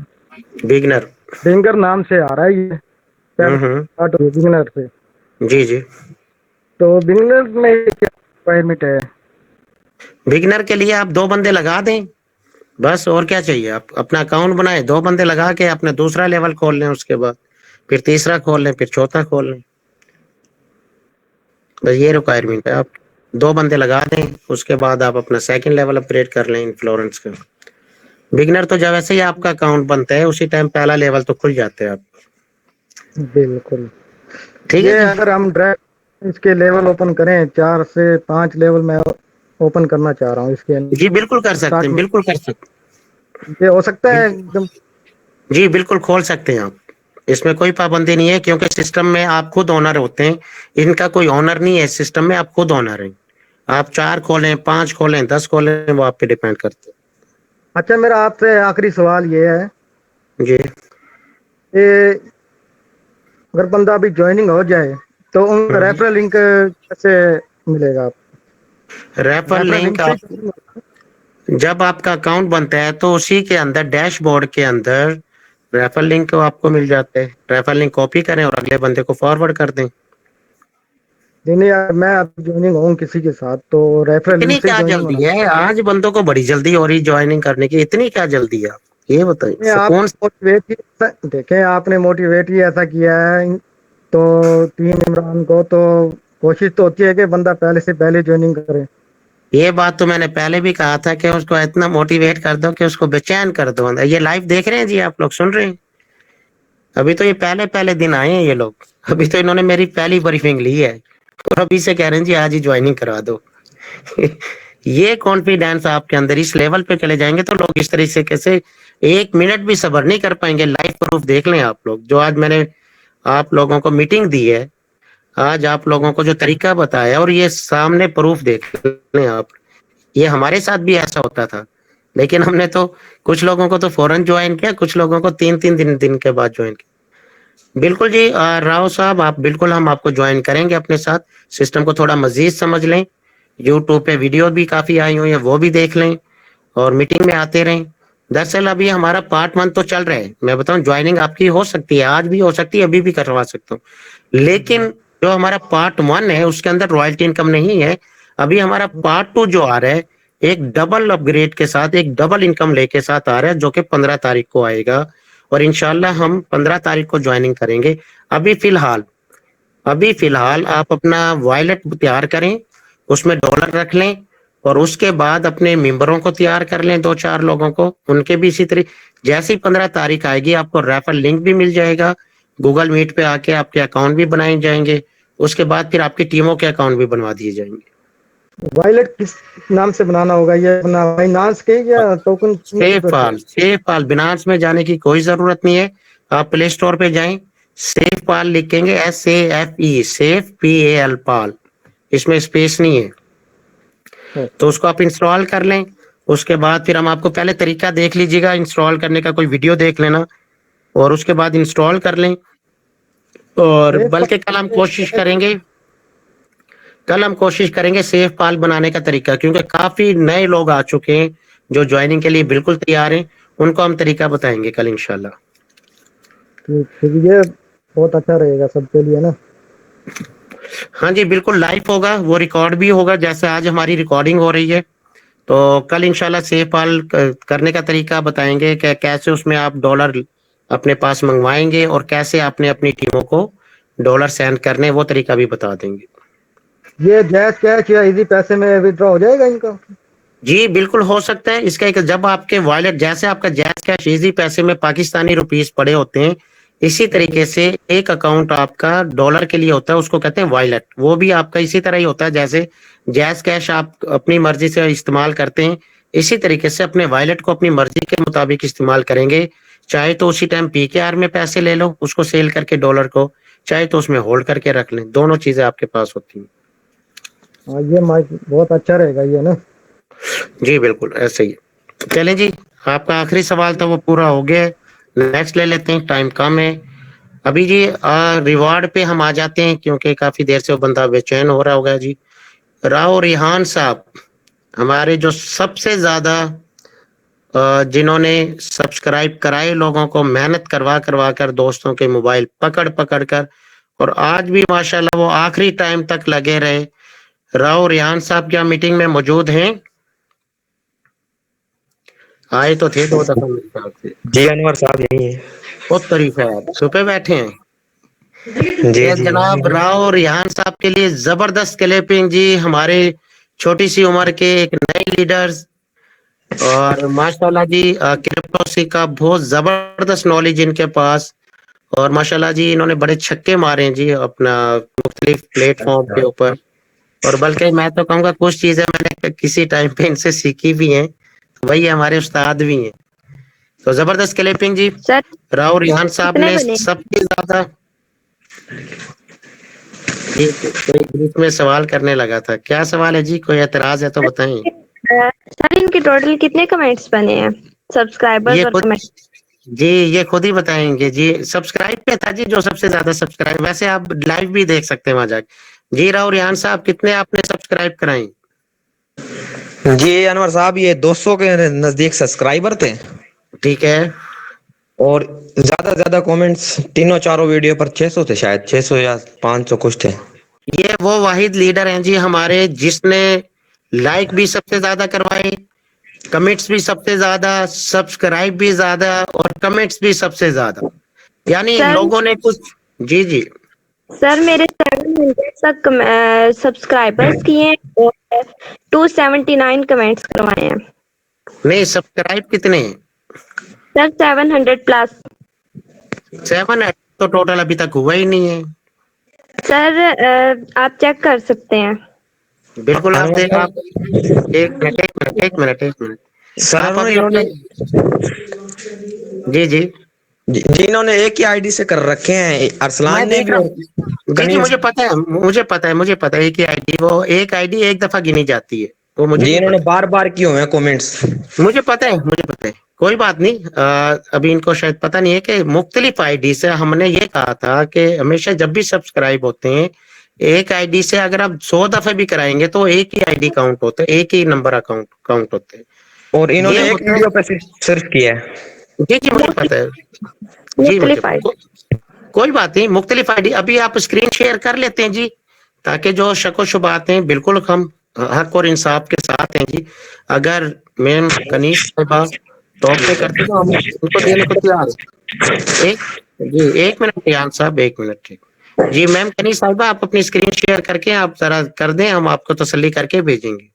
S1: बिगनर।
S7: बेंगर नाम से आ रहा है ये, बिगिनर से।
S1: जी जी,
S7: तो बिगिनर में क्या रिक्वायरमेंट है?
S1: बिगनर के लिए आप 2 बंदे लगा दें बस, और क्या चाहिए। आप अपना अकाउंट बनाए, 2 बंदे लगा के अपना दूसरा लेवल खोल लें, उसके बाद फिर तीसरा खोल लें, फिर चौथा खोल लें, बस ये रिक्वायरमेंट है। आप 2 बंदे लगा दें, उसके बाद आप अपना सेकंड लेवल अपग्रेड कर लें इन्फ्लोरेंस का। बिगनर तो जब वैसे ही आपका अकाउंट बनता है उसी टाइम पहला लेवल तो खुल जाते हैं आप।
S7: बिल्कुल।
S1: ठीक
S7: ये
S1: है जी।
S7: अगर हम डायरेक्ट इसके लेवल ओपन करें, 4 से 5 लेवल मैं ओपन करना चाह रहा हूँ इसके
S1: जी बिल्कुल कर सकते
S7: स्टार्ट
S1: हैं,
S7: में,
S1: बिल्कुल कर सकते
S7: ये हो सकता है
S1: हैं,
S7: एकदम?
S1: जी बिल्कुल खोल सकते हैं आप, इसमें कोई पाबंदी नहीं है, क्योंकि सिस्टम में आप खुद ओनर होते हैं, इनका कोई ओनर नहीं है सिस्टम में, आप खुद ओनर हैं। आप 4 खोलें, 5 खोलें, 10 खोलें, वो आप पे डिपेंड करते हैं।
S7: अच्छा, मेरा आपसे आखिरी सवाल ये है
S1: जी
S7: कि अगर बंदा अभी ज्वाइनिंग हो जाए तो उनका रेफरल लिंक कैसे मिलेगा? आप
S1: रेफर लिंक
S7: से
S1: आप, जब आपका अकाउंट बनता है तो उसी के अंदर डैशबोर्ड के अंदर रेफर लिंक आपको मिल जाते हैं। रेफर लिंक कॉपी करें और अगले बंदे को फॉरवर्ड कर दें।
S7: नहीं यार, मैं अभी ज्वाइनिंग हूँ किसी के साथ, तो रेफरल
S1: इतनी
S7: लिंक से
S1: क्या
S7: ज्वाइनिंग होना।
S1: जल्दी है, आज बंदों को बड़ी जल्दी हो रही ज्वाइनिंग करने की, इतनी क्या जल्दी है, आप ये बताइए
S7: नहीं, आप
S1: सुकून।
S7: मोटिवेट ही देखें, आपने मोटिवेट ही ऐसा किया है, तो टीम इमरान को तो कोशिश तो होती है कि बंदा पहले से पहले ज्वाइनिंग करे।
S1: ये बात तो मैंने पहले भी कहा था कि उसको इतना मोटिवेट कर दो कि उसको बेचैन कर दो। ये लाइव देख रहे हैं जी, आप लोग सुन रहे हैं, अभी तो ये पहले पहले दिन आए हैं ये लोग, अभी तो इन्होंने मेरी पहली ब्रीफिंग ली है और अभी से कह रहे हैं जी आज ही ज्वाइनिंग करा दो। ये कॉन्फिडेंस आपके अंदर इस लेवल पे चले जाएंगे तो लोग इस तरीके से कैसे 1 मिनट भी सब्र नहीं कर पाएंगे। लाइव प्रूफ देख लें आप लोग, जो आज मैंने आप लोगों को मीटिंग दी है, आज आप लोगों को जो तरीका बताया और ये सामने प्रूफ देख लें आप। ये हमारे साथ भी ऐसा होता था, लेकिन हमने तो कुछ लोगों को तो फौरन ज्वाइन किया, कुछ लोगों को 3-3 दिन के बाद ज्वाइन किया। बिल्कुल जी राव साहब, आप बिल्कुल, हम आपको ज्वाइन करेंगे अपने साथ। सिस्टम को थोड़ा मजीद समझ लें, यूट्यूब पे वीडियो भी काफी आई हुई है, वो भी देख लें और मीटिंग में आते रहें। दरअसल अभी हमारा पार्ट 1 तो चल रहा है। मैं बताऊं, ज्वाइनिंग आपकी हो सकती है, आज भी हो सकती है, अभी भी करवा सकता हूँ, लेकिन जो हमारा पार्ट 1 है उसके अंदर रॉयल्टी इनकम नहीं है। अभी हमारा पार्ट 2 जो आ रहा है, एक डबल अपग्रेड के साथ, एक डबल इनकम लेके साथ आ रहा है, जो कि 15 तारीख को आएगा और इंशाल्लाह हम 15 तारीख को ज्वाइनिंग करेंगे। अभी फिलहाल आप अपना वॉलेट तैयार करें, उसमें डॉलर रख लें और उसके बाद अपने मेंबरों को तैयार कर लें, 2-4 लोगों को, उनके भी इसी तरह। जैसे ही 15 तारीख आएगी आपको रेफर लिंक भी मिल जाएगा, गूगल मीट पे आके आपके अकाउंट भी बनाए जाएंगे, उसके बाद फिर आपकी टीमों के अकाउंट भी बनवा दिए जाएंगे।
S7: वॉलेट किस नाम से बनाना होगा, ये अपना बाइनांस के या टोकन?
S1: सेफपाल, बिनांस में जाने की कोई जरूरत नहीं है। आप प्ले स्टोर पे जाएं, सेफपाल लिखेंगे, SAFE, सेफ PAL पाल, इसमें स्पेस नहीं है, तो उसको आप इंस्टॉल कर लें। उसके बाद फिर हम आपको पहले तरीका देख लीजिएगा इंस्टॉल करने का, कोई वीडियो देख लेना और उसके बाद इंस्टॉल कर लें। और बल्कि कल हम कोशिश करेंगे सेफ पाल बनाने का तरीका, क्योंकि काफी नए लोग आ चुके हैं जो ज्वाइनिंग के लिए बिल्कुल तैयार हैं, उनको हम तरीका बताएंगे कल इंशाल्लाह।
S7: ठीक, ये बहुत अच्छा रहेगा सबके लिए ना।
S1: हाँ जी बिल्कुल, लाइव होगा, वो रिकॉर्ड भी होगा, जैसे आज हमारी रिकॉर्डिंग हो रही है। तो कल इंशाल्लाह सेफ पाल करने का तरीका बताएंगे कि कैसे उसमें आप डॉलर अपने पास मंगवाएंगे और कैसे आपने अपनी टीमों को डॉलर सेंड करने, वो तरीका भी बता देंगे।
S7: ये जैज कैश या इजी पैसे में विड्रॉ हो जाएगा इनका?
S1: जी बिल्कुल हो सकता है। इसका एक, जब आपके वॉलेट, जैसे आपका जैज कैश इजी पैसे में पाकिस्तानी रुपीस पड़े होते हैं, इसी तरीके से एक अकाउंट आपका डॉलर के लिए होता है, उसको कहते हैं वॉलेट। वो भी आपका इसी तरह ही होता है, जैसे जैज कैश आप अपनी मर्जी से इस्तेमाल करते हैं, इसी तरीके से अपने वॉलेट को अपनी मर्जी के मुताबिक इस्तेमाल करेंगे। चाहे तो उसी टाइम PKR में पैसे ले लो, उसको सेल करके डॉलर को, चाहे तो उसमें होल्ड करके रख लें, दोनों चीजें आपके पास होती हैं।
S7: हाँ, ये माइक बहुत अच्छा रहेगा ये ना।
S1: जी बिल्कुल ऐसे ही। चलें जी, आपका आखिरी सवाल था वो पूरा हो गया, नेक्स्ट ले लेते हैं, टाइम कम है अभी जी। रिवॉर्ड पे हम आ जाते हैं, क्योंकि काफी देर से वो बंदा बेचैन हो रहा होगा जी। राव रिहान साहब, हमारे जो सबसे ज्यादा जिन्होंने सब्सक्राइब कराए लोगों को, मेहनत करवा कर दोस्तों के मोबाइल पकड़ कर, और आज भी माशाल्लाह वो आखिरी टाइम तक लगे रहे। राव रिहान साहब क्या मीटिंग में मौजूद हैं? आए तो थे 2 दफा मेरे ख्याल से।
S8: जी अनवर साहब यही है।
S1: बहुत तारीफ है, आप सुबह बैठे हैं।
S8: जी
S1: ये
S8: जी
S1: जनाब राव रिहान साहब के लिए जबरदस्त क्लैपिंग जी। हमारे छोटी सी उम्र के एक नए लीडर्स, और माशाल्लाह जी क्रिप्टो का बहुत जबरदस्त नॉलेज इनके पास, और माशाल्लाह जी इन्होंने बड़े छक्के मारे हैं जी अपना मुख्तलिफ प्लेटफॉर्म के ऊपर। और बल्कि मैं तो कहूँगा कुछ चीजें मैंने किसी टाइम पे इनसे सीखी भी हैं, वही हमारे उस्ताद भी हैं। तो जबरदस्त क्लैपिंग जी।
S5: सर
S1: राव रिहान साहब
S5: कितने
S1: ने
S5: बने?
S1: सबसे ज्यादा जी, कोई ग्रुप में सवाल करने लगा था, क्या सवाल है जी? कोई एतराज है तो बताएं।
S5: सर इनके टोटल कितने कमेंट्स बने हैं, सब्सक्राइबर्स
S1: ये
S5: और
S1: खुद
S5: कमेंट?
S1: जी, ये खुद ही बताएंगे जी। सब्सक्राइब पे था जी जो सबसे ज्यादा सब्सक्राइब, वैसे आप लाइव भी देख सकते हैं वहां जाके। जी राव रिहान साहब, कितने आपने सब्सक्राइब कराए?
S8: जी अनवर साहब, ये 200 के नजदीक सब्सक्राइबर थे
S1: ठीक है।
S8: और ज्यादा कमेंट्स तीनों चारों वीडियो पर 600 थे, शायद 600 या 500 कुछ थे।
S1: ये वो वाहिद लीडर हैं जी हमारे जिसने लाइक भी सबसे ज्यादा करवाए, कमेंट्स भी सबसे ज्यादा, सब्सक्राइब भी ज्यादा और कमेंट्स भी सबसे ज्यादा। यानी
S5: सर-
S1: लोगों ने कुछ जी जी
S5: सर मेरे 700 तक सब्सक्राइबर्स किए हैं और 279 कमेंट्स करवाए हैं।
S1: नहीं, सब्सक्राइब कितने हैं?
S5: Sir 700 plus.
S1: 7 तो टोटल अभी तक हुआ ही नहीं है।
S9: सर आप चेक कर सकते हैं।
S1: बिल्कुल आप देख आप एक मिनट
S8: सर
S1: आप अभी
S8: इन्होंने
S1: जी जी
S8: जिन्होंने एक ही आईडी से कर रखे हैं, अरसलान
S1: मैं
S8: ने
S1: देख
S8: भी
S1: रहा
S8: और
S1: हूँ जी
S8: कनीज।
S1: मुझे पता है कि एक आईडी एक दफा गिनी जाती है, वो मुझे
S8: जी
S1: भी
S8: इन्होंने
S1: पता
S8: बार बार किए हुए हैं कमेंट्स।
S1: है, मुझे पता है कोई बात नहीं। अभी इनको शायद पता नहीं है कि मुख्तलिफ आईडी से हमने ये कहा था कि हमेशा जब भी सब्सक्राइब होते हैं एक आईडी से अगर आप 100 दफे भी कराएंगे तो एक ही आईडी काउंट होता है, एक ही नंबर अकाउंट काउंट होते हैं।
S8: और
S1: ये
S8: इन्होंने एक
S1: होता है
S8: वीडियो पे सिर्फ किया है।
S1: जी मुझे पता है जी
S9: मुख्तलिफ आईडी।
S1: कोई बात नहीं, मुख्तलिफ आईडी अभी आप स्क्रीन शेयर कर लेते हैं जी, ताकि जो शक शुबात हैं बिल्कुल हम हक और इंसाफ के साथ हैं जी। अगर मैम कनीज साहिबा टॉप पे करते तो हम उनको देने को तैयार हैं। एक मिनट रियान साहब, एक मिनट जी। मैम कनीज साहिबा आप अपनी स्क्रीन शेयर करके आप जरा कर दें, हम आपको तसल्ली करके भेजेंगे।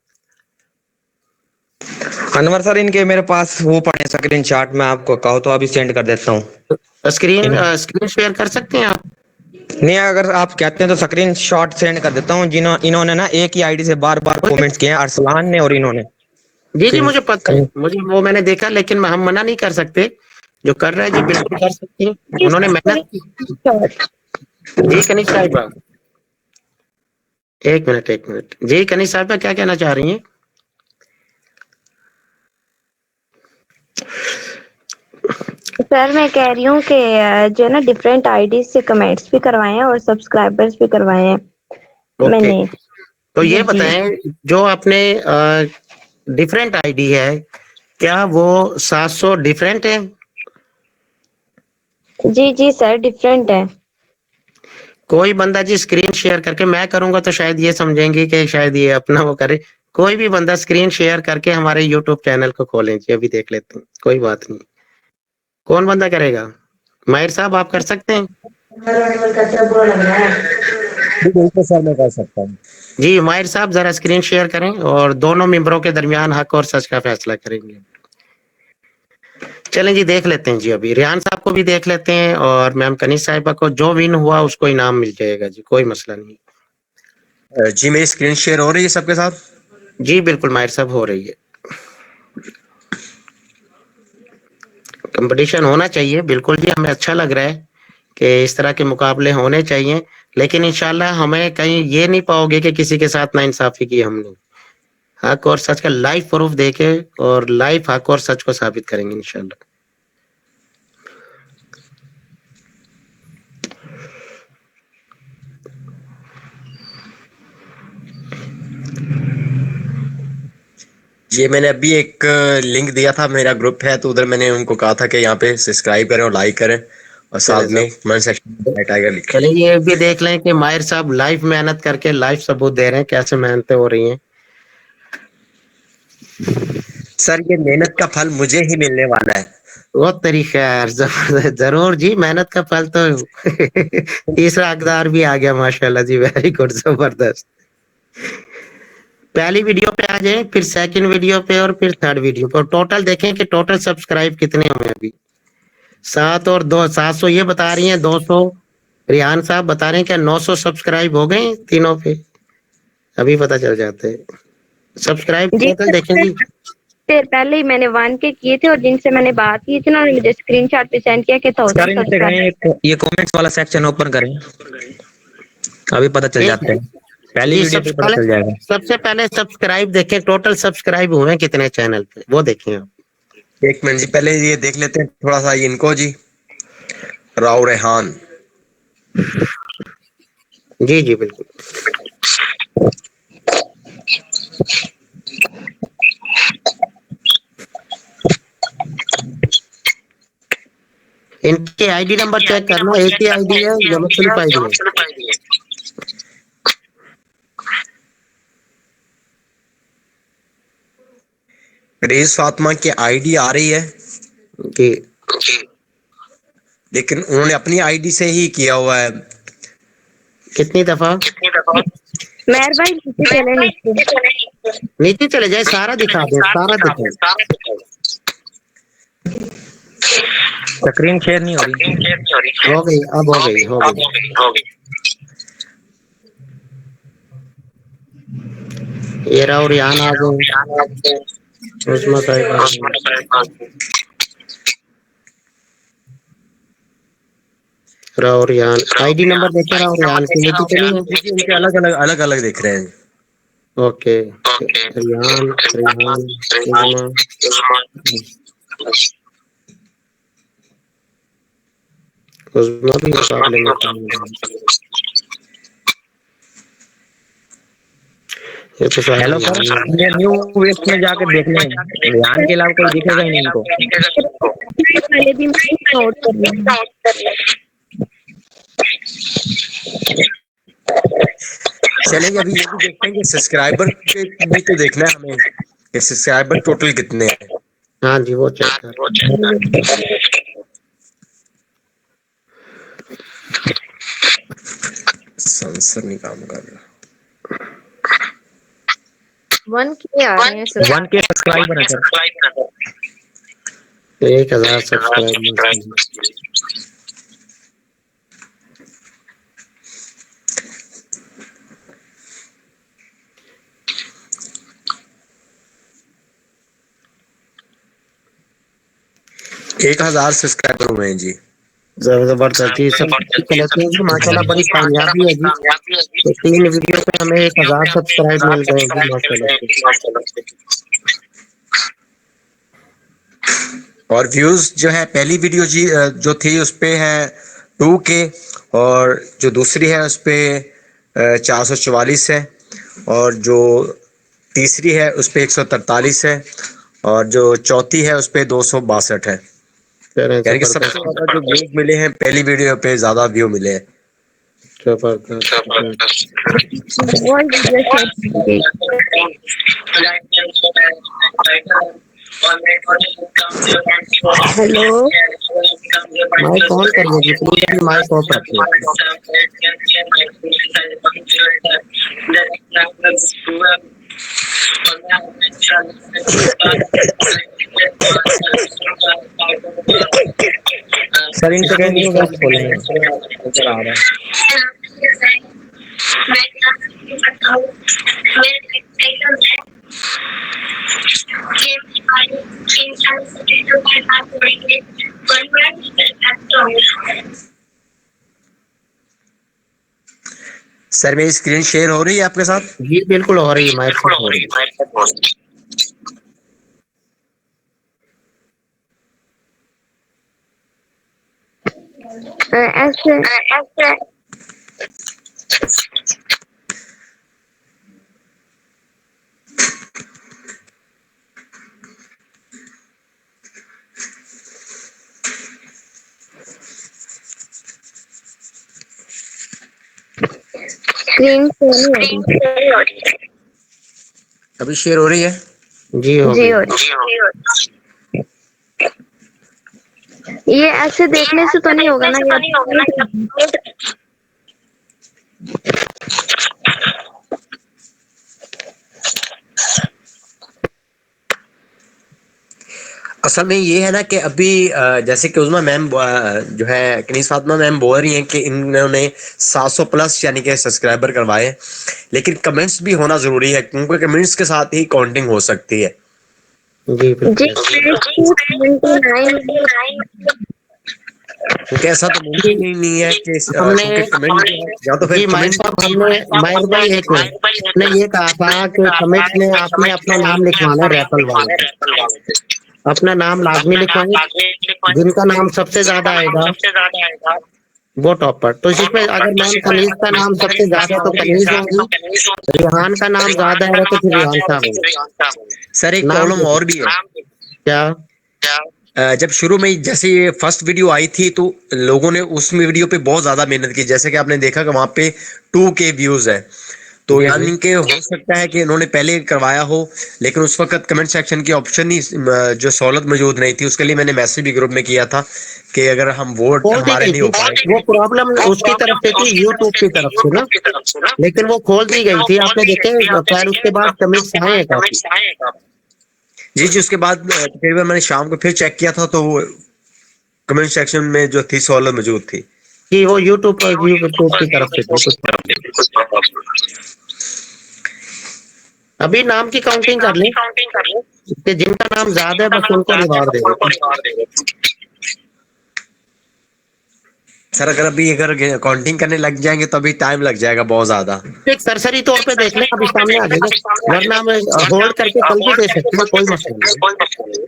S8: अनवर सर इनके मेरे पास वो पड़े स्क्रीन शॉट, मैं आपको कहो तो अभी सेंड कर देता हूँ।
S1: स्क्रीन शेयर कर सकते हैं आप?
S8: नहीं अगर आप कहते हैं तो स्क्रीन शॉट सेंड कर देता हूँ। इन्होंने ना एक ही आईडी से बार बार कमेंट्स किए हैं, अरसलान ने और इन्होंने।
S1: जी मुझे पता है, मुझे वो मैंने देखा, लेकिन हम मना नहीं कर सकते, जो कर रहा है जी बिल्कुल कर सकते हैं, उन्होंने मेहनत की। जी कनीज साहिबा एक मिनट जी, कनीज साहिबा क्या कहना चाह रही हैं?
S9: सर मैं कह रही हूँ कि जो है ना डिफरेंट आईडी से कमेंट्स भी करवाए हैं और सब्सक्राइबर्स भी करवाए हैं मैंने।
S1: तो ये बताएं जो आपने डिफरेंट आईडी है, क्या वो 700 डिफरेंट है?
S9: जी सर डिफरेंट है।
S1: कोई बंदा जी स्क्रीन शेयर करके, मैं करूंगा तो शायद ये समझेंगे कि शायद ये अपना वो करे। कोई भी बंदा स्क्रीन शेयर करके हमारे यूट्यूब चैनल को खोलें जी, अभी देख लेते हैं, कोई बात नहीं। कौन बंदा करेगा? माहिर साहब आप कर सकते हैं?
S10: सर मैं कर सकता हूँ
S1: जी माहिर साहब जरा स्क्रीन शेयर करें और दोनों मेंबरों के दरमियान हक और सच का फैसला करेंगे। चलें जी देख लेते हैं जी, अभी रियान साहब को भी देख लेते हैं और मैम कनीज साहिबा को, जो विन हुआ उसको इनाम मिल जाएगा जी, कोई मसला नहीं।
S10: जी। मेरी स्क्रीन शेयर हो रही है सबके साथ?
S1: जी बिल्कुल माहिर साहब हो रही है। कंपटीशन होना चाहिए बिल्कुल जी, हमें अच्छा लग रहा है कि इस तरह के मुकाबले होने चाहिए, लेकिन इंशाल्लाह हमें कहीं ये नहीं पाओगे कि किसी के साथ नाइंसाफी की हमने। हक और सच का लाइव प्रूफ देके और लाइव हक और सच को साबित करेंगे इंशाल्लाह।
S10: ये मैंने अभी एक लिंक दिया था, मेरा ग्रुप है तो उधर मैंने उनको कहा था कि यहाँ पे सब्सक्राइब करें और लाइक करें और साथ में कमेंट सेक्शन में टाइगर लिखें।
S1: चलिए ये भी देख लें कि माहिर साहब लाइव मेहनत करके लाइव सबूत दे रहे हैं कैसे मेहनतें हो रही हैं।
S10: सर ये मेहनत का फल मुझे ही मिलने वाला है।
S1: वो तरीका है जरूर जी, मेहनत का फल तो तीसरा हकदार भी आ गया माशाल्लाह जी, वेरी गुड, जबरदस्त। पहली वीडियो पे आ जाए, फिर सेकंड वीडियो पे और फिर थर्ड वीडियो पे, और टोटल देखें कि टोटल सब्सक्राइब कितने हुए अभी। 7 और 2 700 ये बता रही हैं, 200 रिहान साहब बता रहे हैं, क्या 900 सब्सक्राइब हो गए तीनों पे? अभी पता चल जाते हैं सब्सक्राइब टोटल देखेंगे।
S9: फिर पहले ही मैंने 1K किए थे और जिनसे मैंने बात की थी ना उन्होंने मुझे स्क्रीनशॉट पे सेंड किया कि 1000 सब्सक्राइब।
S8: ये कमेंट्स वाला सेक्शन ओपन करें, अभी पता चल जाता है, पहली वीडियो पे पता चल जाएगा।
S1: सबसे पहले सब्सक्राइब देखें, टोटल सब्सक्राइब हुए हैं कितने चैनल पे, वो देखें आप।
S10: एक मिनट जी, पहले ये देख लेते हैं थोड़ा सा इनको जी। राव रेहान
S1: जी जी बिल्कुल। इनके आईडी नंबर चेक करना, एक ही आईडी है या मुख्तलिफ आईडी है?
S10: रेज फातिमा की आईडी आ रही है
S1: कि,
S10: लेकिन उन्होंने अपनी आईडी से ही किया हुआ है।
S1: कितनी दफा?
S9: मेहर भाई
S1: नीचे चले जाए, सारा दिखा दो, सारा दिखा।
S8: स्क्रीन शेयर नहीं हो रही।
S1: हो गई, अब हो गई। ये रहा और यहाँ आ गए उसमें और यहाँ आईडी नंबर देखे रहा और यहाँ की
S10: इनके अलग अलग दिख रहे हैं।
S1: ओके रियान उज़मा भी मुकाबले में ये तो
S8: हेलो सर, ये न्यू वेस्ट में जाकर देखने ध्यान के अलावा कोई दिखेगा ही नहीं इनको।
S9: पहले भी नोट कर लिया।
S10: चलेंगे अभी ये भी देखते हैं कि सब्सक्राइबर भी तो देखना है हमें कि सब्सक्राइबर टोटल कितने हैं।
S1: हाँ जी वो चेक कर
S10: सेंसर नहीं काम कर रहा।
S9: 1K आ रहे हैं सर।
S8: 1K सब्सक्राइबर है सर।
S1: 1000 सब्सक्राइबर।
S10: एक 1000 सब्सक्राइबर हुए हैं जी।
S1: जबरदस्त जी, सब माशाल्लाह बड़ी कामयाबी है जी। तो 3 वीडियो पे हमें 1000 सब्सक्राइब मिल गए जी माशाल्लाह।
S10: और व्यूज जो है पहली वीडियो जी जो थी उस पे है 2K और जो दूसरी है उस पे 444 है और जो तीसरी है उस पे 143 है और जो चौथी है उस पे 262 है। यानी कि सबसे ज्यादा जो व्यूज मिले हैं पहली वीडियो पे ज्यादा व्यू मिले हैं।
S9: हेलो
S1: माइक ऑन करिए जी प्लीज, माइक ऑफ रखिए।
S8: सर इन सेकंड को वेस्ट खोलेंगे नजर आ रहा है।
S10: सर मेरी स्क्रीन शेयर हो रही है आपके साथ?
S1: जी बिल्कुल हो रही है, माइक हो रही है।
S9: ऐसे स्क्रीन
S10: अभी शेयर हो रही है?
S1: जी हो
S9: जी हो ये ऐसे देखने से तो नहीं होगा ना
S10: असल में ये है ना कि अभी जैसे कि उज़मा मैम जो है कनीज़ फातिमा मैम बोल रही हैं कि इन्होंने 700 प्लस यानी कि सब्सक्राइबर करवाए, लेकिन कमेंट्स भी होना जरूरी है क्योंकि कमेंट्स के साथ ही काउंटिंग हो सकती है।
S1: जी
S10: क्योंकि ऐसा तो मुमकिन ही नहीं है कि
S1: हमने
S10: कमेंट या तो फिर
S1: माइक साहब हमने माइक भाई एक ने ये कहा था कि कमेंट में आपने अपना नाम लिखवाना, रैपल वाले अपना नाम लाजमी लिखवाएं, जिनका नाम सबसे ज्यादा आएगा वो टॉपर। तो इसमें अगर मैम कनीज का नाम सबसे ज्यादा तो कनीज होगी, रिहान का नाम ज्यादा है तो फिर रिहान साहब होंगे।
S10: सर एक प्रॉब्लम और भी है।
S1: क्या?
S10: जब शुरू में जैसे ये फर्स्ट वीडियो आई थी तो लोगों ने उस वीडियो पे बहुत ज्यादा मेहनत की, जैसे कि आपने देखा कि वहां पे 2K व्यूज है, तो यानी कि हो सकता है कि इन्होंने पहले करवाया हो लेकिन उस वक्त कमेंट सेक्शन की ऑप्शन ही जो सहूलत मौजूद नहीं थी। उसके लिए मैंने मैसेज भी ग्रुप में किया था कि अगर हम वोट हमारे नहीं हो पाए,
S1: वो प्रॉब्लम उसकी तरफ से थी, यूट्यूब की तरफ से ना, लेकिन वो खोल दी गई थी। आपने देखे फिर उसके बाद कमेंट्स आए काफी।
S10: जी उसके बाद तकरीबन मैंने शाम को फिर चेक किया था तो कमेंट सेक्शन में जो थी सोलह मौजूद थी।
S1: कि वो यूट्यूब की तरफ से थी, कुछ प्रॉब्लम। अभी नाम की काउंटिंग कर लें कि जिनका नाम ज्यादा है बस उनको रिवार्ड देंगे।
S10: सर अगर काउंटिंग करने लग जाएंगे तो अभी टाइम लग जाएगा बहुत ज्यादा।
S1: एक सरसरी तौर पे देख लें, अभी सामने आ जाएगा, वरना मैं होल्ड करके कल भी दे सकते हैं, कोई मसला नहीं।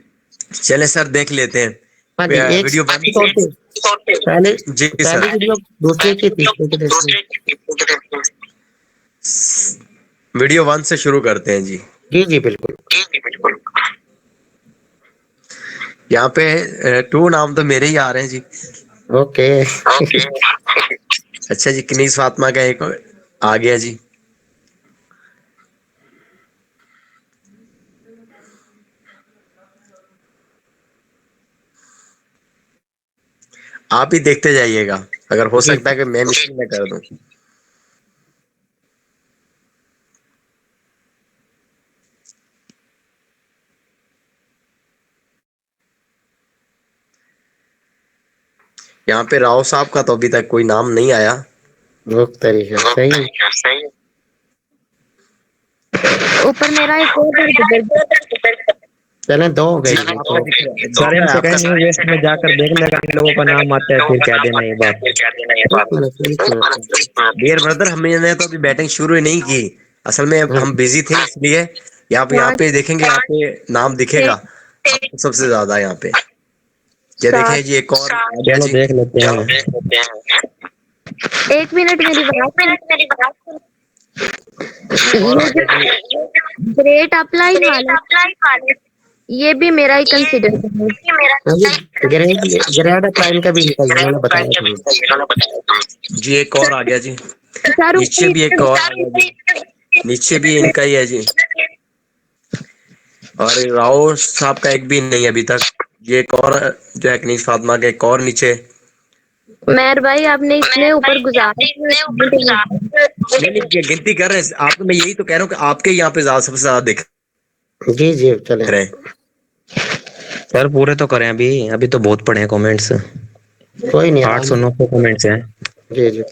S10: चले सर देख लेते हैं।
S1: हाँ जी, एक
S10: वीडियो
S1: तौर पे पहले
S10: जी
S1: पहली
S10: सर,
S1: वीडियो दूसरी की तीसरी की देखते हैं।
S10: वीडियो 1 से शुरू करते हैं जी।
S1: जी जी बिल्कुल।
S10: यहाँ पे 2 नाम तो मेरे ही आ रहे हैं जी।
S1: ओके।
S10: अच्छा जी, कनीज फातिमा का एक आ गया जी। आप ही देखते जाइएगा, अगर हो सकता है कि मैं मिसिंग न कर दूं। यहाँ पे राव साहब का तो अभी तक कोई नाम नहीं आया।
S1: सही।
S9: ऊपर मेरा एक और
S1: चलें 2 हो गए।
S8: सर इनसे कहीं न्यू वेस्ट में जाकर देख लेगा इन लोगों का नाम आता है, फिर कह देना ये बात।
S10: डियर ब्रदर, हमने तो अभी बैटिंग शुरू ही नहीं की, असल में हम बिजी थे, इसलिए यहाँ पे देखेंगे, यहाँ पे नाम दिखेगा सबसे ज्यादा। यहाँ पे ये देखें जी, एक और
S8: चलो देख लेते हैं।
S9: 1 मिनट मेरी बात। ग्रेट अपलाइन वाले ये भी मेरा ही कंसीडर
S1: ग्रेड अपलाइन का भी इन्होंने बताया
S10: जी। एक और आ गया जी, नीचे भी एक और आ गया जी, नीचे भी इनका ही है जी। और राव साहब का एक भी नहीं अभी तक। ये एक और जो है कनीज फातिमा का एक और नीचे।
S9: मेहर भाई आपने इतने ऊपर गुजारा,
S10: नहीं गिनती कर रहे हैं आप, तो मैं यही तो कह रहा हूँ कि आपके यहाँ पे सबसे ज्यादा दिख
S1: जी जी चले
S10: रहे।
S8: सर पूरे तो करें, अभी तो बहुत पड़े हैं कमेंट्स,
S1: कोई नहीं,
S8: 800-900 कमेंट्स हैं।
S1: जी जी।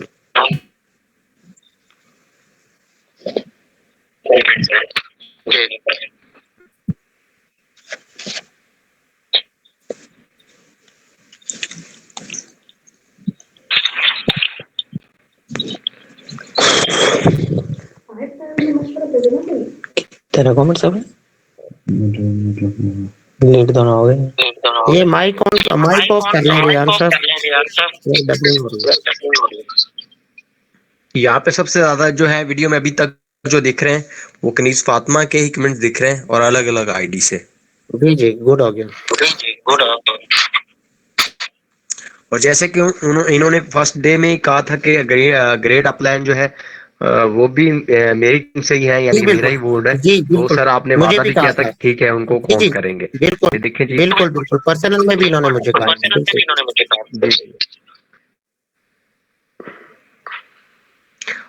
S8: तेरा कमेंट सब लेट तो ना हो गए।
S1: ये माइक ऑफ कर लेंगे आंसर।
S10: यहाँ पे सबसे ज्यादा जो है वीडियो में अभी तक जो दिख रहे हैं वो कनीज फातिमा के ही कमेंट्स दिख रहे हैं, और अलग अलग आईडी से।
S1: जी जी गुड हो गया।
S10: और जैसे कि इन्होंने फर्स्ट डे में ही कहा था कि ग्रेट अपलाइन जो है वो भी मेरी टीम से ही है, यानी मेरा ही बोर्ड है। तो सर आपने वादा भी किया था कि ठीक है उनको काउंट करेंगे।
S1: बिल्कुल
S10: देखिए जी,
S1: बिल्कुल पर्सनल में भी इन्होंने मुझे कहा।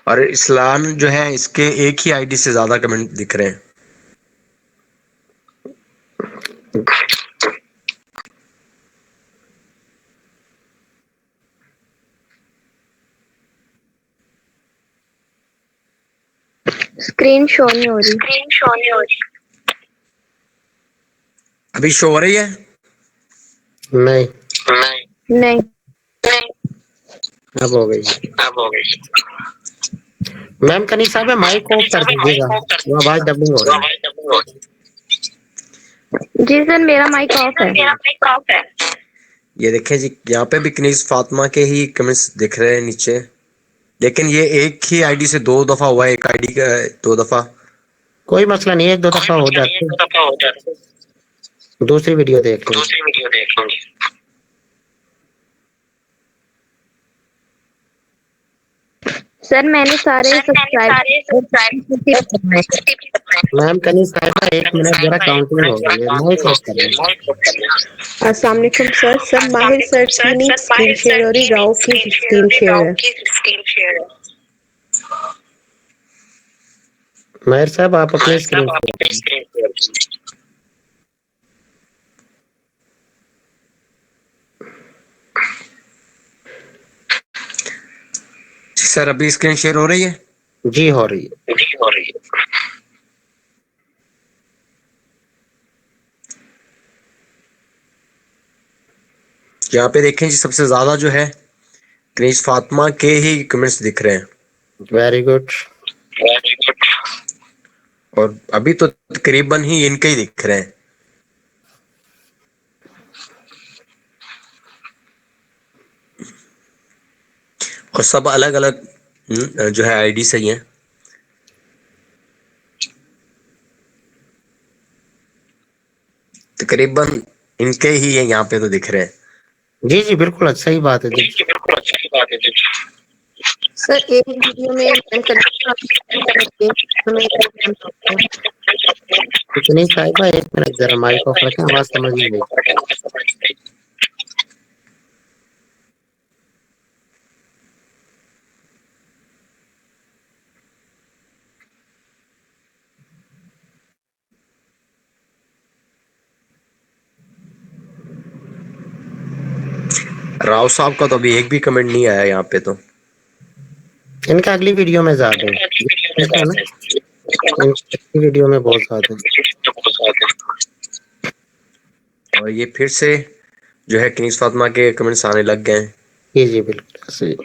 S10: और इस्लान जो है इसके एक ही आईडी से ज्यादा कमेंट दिख रहे हैं।
S9: स्क्रीन शो नहीं हो रही।
S10: अभी शो हो रही है?
S9: नहीं
S1: अब हो गई। मैम कनीज साहब माइक ऑफ कर दीजिएगा, वो आवाज डबलिंग हो रही है।
S9: जी सर मेरा माइक ऑफ है।
S10: ये देखें जी, यहाँ पे भी कनीज फातिमा के ही कमेंट्स दिख रहे हैं नीचे, लेकिन ये एक ही आईडी से 2 दफा हुआ है, एक आईडी का 2 दफा।
S1: कोई मसला नहीं, 1-2 दफा हो जाते। दूसरी वीडियो देख लेंगे।
S9: सर मैंने सारे
S1: मैम कनीज साहब 1 मिनट जरा काउंटिंग हो गई है, माइक ऑफ कर लें।
S11: अस्सलाम वालेकुम सर माहिर सर की स्क्रीन शेयर हो रही, राव की स्क्रीन शेयर है।
S1: माहिर साहब आप अपनी स्क्रीन
S10: सर अभी स्क्रीन शेयर हो रही है?
S1: जी हो रही है।
S10: यहाँ पे देखें जी, सबसे ज्यादा जो है कनीज फातिमा के ही कमेंट्स दिख रहे हैं।
S1: Very good.
S10: और अभी तो तकरीबन ही इनके ही दिख रहे हैं। और सब अलग अलग जो है आईडी से ही हैं। तकरीबन इनके ही है यहाँ पे तो दिख रहे हैं।
S1: जी जी बिल्कुल सही बात है जी।
S11: सर एक वीडियो में
S1: इतनी साहिबा, एक मिनट जरा माइक ऑफ रखें, आवाज समझ नहीं गई।
S10: राव साहब का तो अभी एक भी कमेंट नहीं आया यहाँ पे तो।
S1: इनका अगली वीडियो में ज्यादा है ना, इनकी वीडियो में बहुत ज्यादा है।
S10: और ये फिर से जो है कनीज फातिमा के कमेंट्स आने लग गए हैं।
S1: जी जी बिल्कुल सही।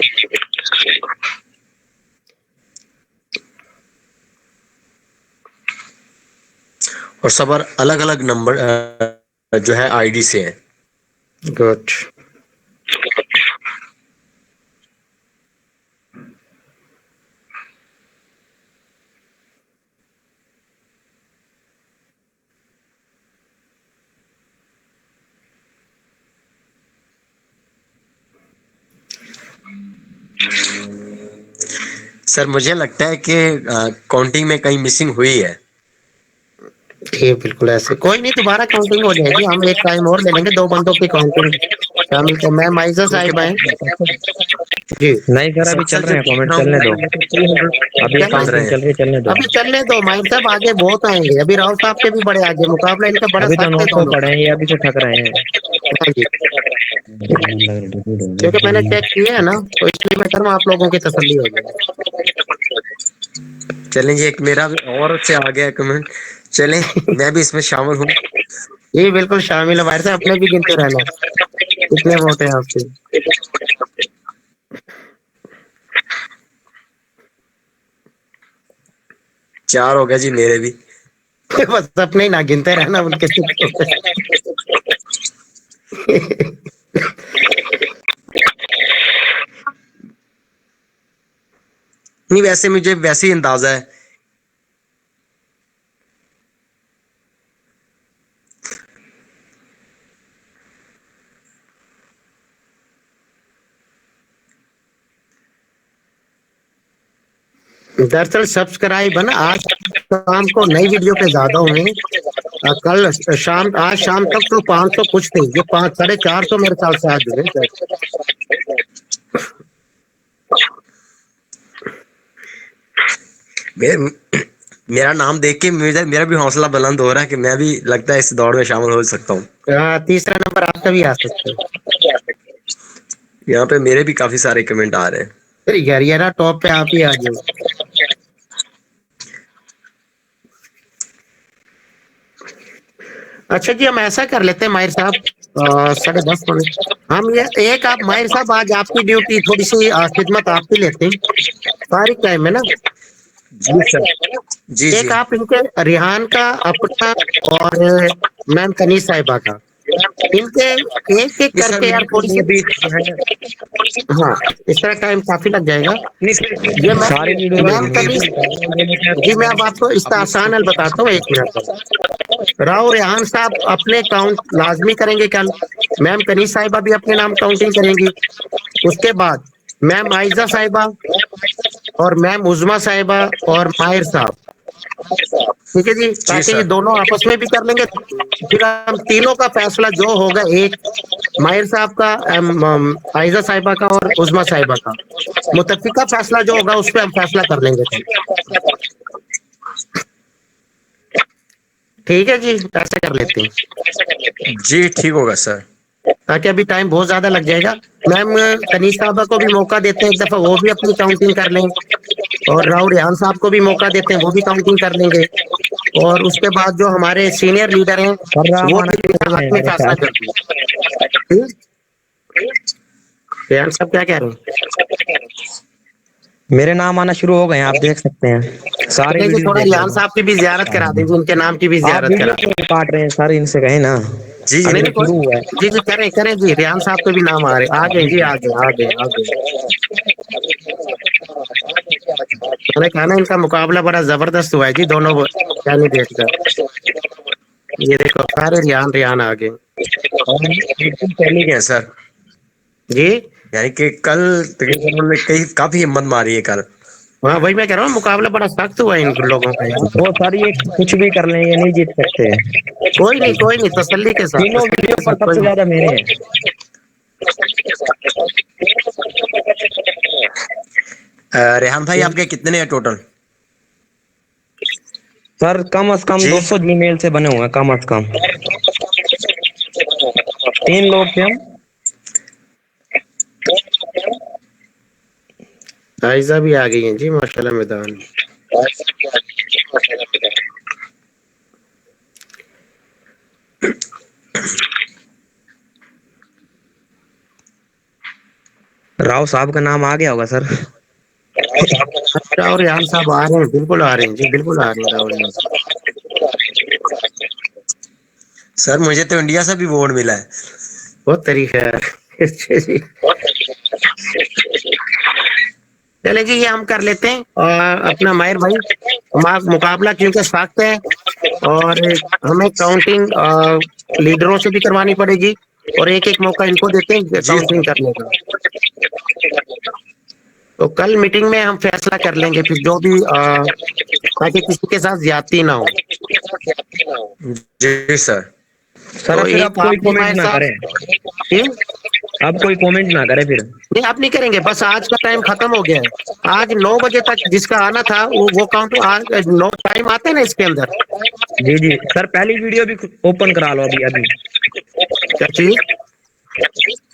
S10: और सब अलग अलग नंबर जो है आईडी से हैं।
S1: गुड।
S10: सर मुझे लगता है कि काउंटिंग में कहीं मिसिंग हुई है।
S1: ये बिल्कुल ऐसे कोई नहीं, दोबारा काउंटिंग हो जाएगी। हम एक टाइम और ले लेंगे, 2 बंदों की काउंटिंग शामिल कर। मैम आइजा साहिब आए जी।
S8: नहीं सर अभी चल रहे हैं, कमेंट चलने दो, अभी काउंटिंग चल रही, चलने दो,
S1: अभी चलने दो। माइक साहब आगे बहुत आएंगे, अभी राव साहब के भी बड़े आगे, मुकाबला इनका बड़ा
S8: अभी तो
S1: सख्त है
S8: 900
S1: दोनों।
S8: पड़े हैं, ये अभी से थक रहे हैं।
S1: हाँ जी, क्योंकि मैंने चेक किया है ना, तो इसलिए मैं कर रहा हूँ, आप लोगों की तसल्ली हो जाए।
S10: चलें जी, एक मेरा भी और से आ गया कमेंट, चलें मैं भी इसमें शामिल हूँ।
S1: ये बिल्कुल शामिल है भाई साहब, अपने भी गिनते रहना कितने वोट हैं आपके।
S10: चार हो गया जी मेरे भी।
S1: बस अपने ही ना गिनते रहना उनके।
S10: नहीं वैसे मुझे वैसे ही अंदाजा है।
S1: दरअसल सब्सक्राइब है ना, आज शाम को नई वीडियो पे ज्यादा हुए। कल शाम, आज शाम तक तो 500 कुछ थे, ये 450 मेरे ख्याल से आज जुड़े।
S10: मेरा नाम देख के मेरा भी हौसला बुलंद हो रहा है कि मैं भी लगता है इस दौड़ में शामिल हो सकता हूँ।
S1: तीसरा नंबर आपका भी आ सकता है।
S10: यहाँ पे मेरे भी काफी सारे कमेंट आ रहे हैं।
S1: फिर यार ये ना टॉप पे आप ही आ जाओ। अच्छा जी, हम ऐसा कर लेते हैं माहिर साहब, 10:30 मिनट हम ये एक, आप माहिर साहब आज आपकी ड्यूटी थोड़ी सी खिदमत आपकी लेते हैं सारी टाइम में ना।
S10: जी सर। जी
S1: एक
S10: जी।
S1: आप इनके रिहान का अपना और मैम कनीज साहिबा का, इनके एक एक करके यार थोड़ी सी। हाँ इस तरह टाइम काफी लग जाएगा। ये मैम कनीज जी, मैं अब आपको इसका आसान हल बताता हूँ, 1 मिनट। राव रेहान साहब अपने काउंट लाजमी करेंगे कल, मैम कनीज साहिबा भी अपने नाम काउंटिंग करेंगी। उसके बाद मैम आयजा साहिबा और मैम उज़मा साहिबा और माहिर साहब, ठीक है जी, ताकि ये दोनों आपस में भी कर लेंगे। फिर हम तीनों का फैसला जो होगा, एक माहिर साहब का, आयजा साहिबा का और उज़मा साहिबा का मुतफ़िका फैसला जो होगा, उस पर हम फैसला कर लेंगे। ठीक है जी, ऐसे कर लेते हैं।
S10: जी ठीक होगा सर।
S1: ताकि अभी टाइम बहुत ज्यादा लग जाएगा। मैम तनीष साहबा को भी मौका देते हैं एक दफा, वो भी अपनी काउंटिंग कर लें, और राव रेहान साहब को भी मौका देते हैं, वो भी काउंटिंग कर लेंगे, और उसके बाद जो हमारे सीनियर लीडर हैं वो भी हाथ में फैसला कर दें। रेहान साहब क्या कह रहे हैं?
S8: मेरे नाम आना शुरू हो गए हैं, आप देख सकते हैं सारे
S1: चलिए
S8: वीडियो
S1: थोड़ा
S8: देख रहे
S1: रेहान
S8: हैं।
S1: साहब की भी जियारत करा देंगे, उनके नाम की भी
S8: आप
S1: जियारत
S8: वीडियो
S1: करा
S8: क्यों नहीं काट रहे हैं सर, इनसे कहें ना।
S10: जी जी
S1: नहीं,
S8: शुरू हुआ है।
S1: जी जी करें करें जी, रेहान साहब के भी नाम आ रहे, आ गए जी, आ गए आ गए आ गए। मैंने कहा ना इनका मुकाबला बड़ा जबरदस्त हुआ है जी, दोनों कैंडिडेट का। ये देखो सारे रेहान रेहान आ गए
S10: पहले क्या सर
S1: जी।
S10: यानी कि कल तकरीबन उन्होंने कई काफी हिम्मत मारी है कल।
S1: हाँ वही मैं कह रहा हूँ, मुकाबला बड़ा सख्त हुआ है इन लोगों का यार।
S8: वो सर ये कुछ भी कर लें, ये नहीं जीत सकते।
S1: कोई नहीं, तसल्ली के साथ,
S8: तीनों
S1: तसल्ली
S8: वीडियो
S1: के
S8: पर
S1: साथ, कोई
S8: सबसे ज्यादा मेरे हैं।
S10: रेहान भाई आपके कितने हैं टोटल?
S8: सर कम से कम
S10: जी।
S8: 200 जीमेल से बने हुए हैं, कम से कम 3 लोग थे हम।
S1: आयजा भी आ गई हैं जी माशाल्लाह मैदान में।
S8: राव साहब का नाम आ गया होगा सर।
S1: अच्छा, और रेहान साहब आ रहे हैं, बिल्कुल आ रहे हैं जी, बिल्कुल आ रहे हैं राहुल रेहान साहब।
S10: सर मुझे तो इंडिया से भी वोट मिला है।
S1: बहुत तरीका है जी। चले जी, ये हम कर लेते हैं, और अपना माहिर भाई, हमारा मुकाबला क्योंकि सख्त है और हमें काउंटिंग लीडरों से भी करवानी पड़ेगी, और एक एक मौका इनको देते हैं काउंटिंग करने का। तो कल मीटिंग में हम फैसला कर लेंगे फिर जो भी, ताकि किसी के साथ ज्यादती ना हो।
S10: जी सर।
S8: सर
S1: तो
S8: फिर
S1: एक
S8: आप कोई
S1: आपके
S8: कमेंट
S1: माहिर
S8: ना
S1: साहब,
S8: करें, आप कोई कमेंट ना करें फिर।
S1: नहीं आप नहीं करेंगे, बस आज का टाइम खत्म हो गया है। आज 9 बजे तक जिसका आना था वो काउंट, आज 9 टाइम आते हैं ना इसके अंदर।
S8: जी जी सर, पहली वीडियो भी ओपन करा लो अभी अभी।
S1: क्या चीज?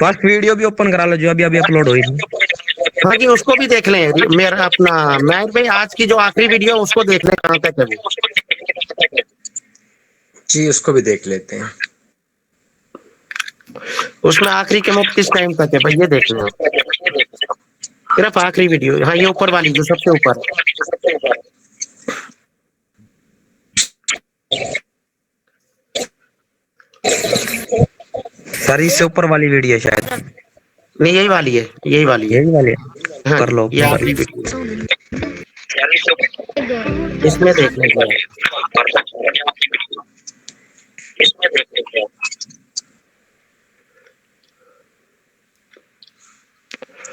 S8: फर्स्ट वीडियो भी ओपन करा लो जो अभी अभी अपलोड हुई थी।
S1: हाँ जी, उसको भी देख लें। मेरा अपना महर भाई आज की जो आखिरी वीडियो है उसको देख लें कहाँ तक है वो।
S10: जी उसको भी देख लेते हैं।
S1: उसमें आखिरी के मुक्त किस टाइम तक है भाई, ये देख लें आप। सिर्फ आखिरी वीडियो, हाँ ये ऊपर वाली जो सबसे ऊपर।
S8: सर इससे ऊपर वाली वीडियो शायद।
S1: नहीं यही वाली है, यही वाली है।
S8: यही वाली
S1: हाँ,
S8: कर लो।
S1: ये आखिरी वीडियो इसमें देख लेंगे।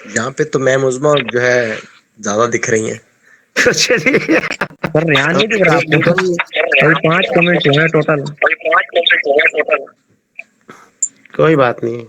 S10: यहाँ पे तो मैम उज़मा जो है ज्यादा दिख रही हैं।
S8: सर रेहान नहीं दिख रहा आपको? कोई 5 कमेंट हुए हैं टोटल।
S1: कोई बात नहीं।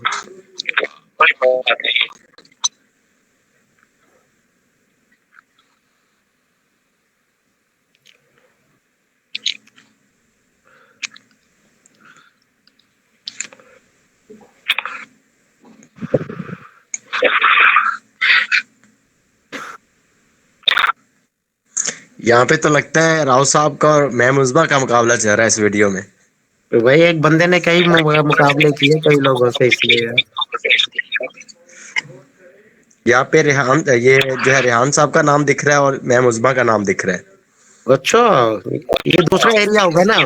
S10: यहाँ पे तो लगता है राव साहब का और मैम उज़मा का मुकाबला चल रहा है इस वीडियो में।
S1: तो भाई एक बंदे ने कई मुकाबले किए कई लोगों से, इसलिए
S10: यहाँ पे रेहान, ये जो है रेहान साहब का नाम दिख रहा है और मैम उज़मा का नाम दिख रहा है।
S1: अच्छा ये दूसरा एरिया होगा ना,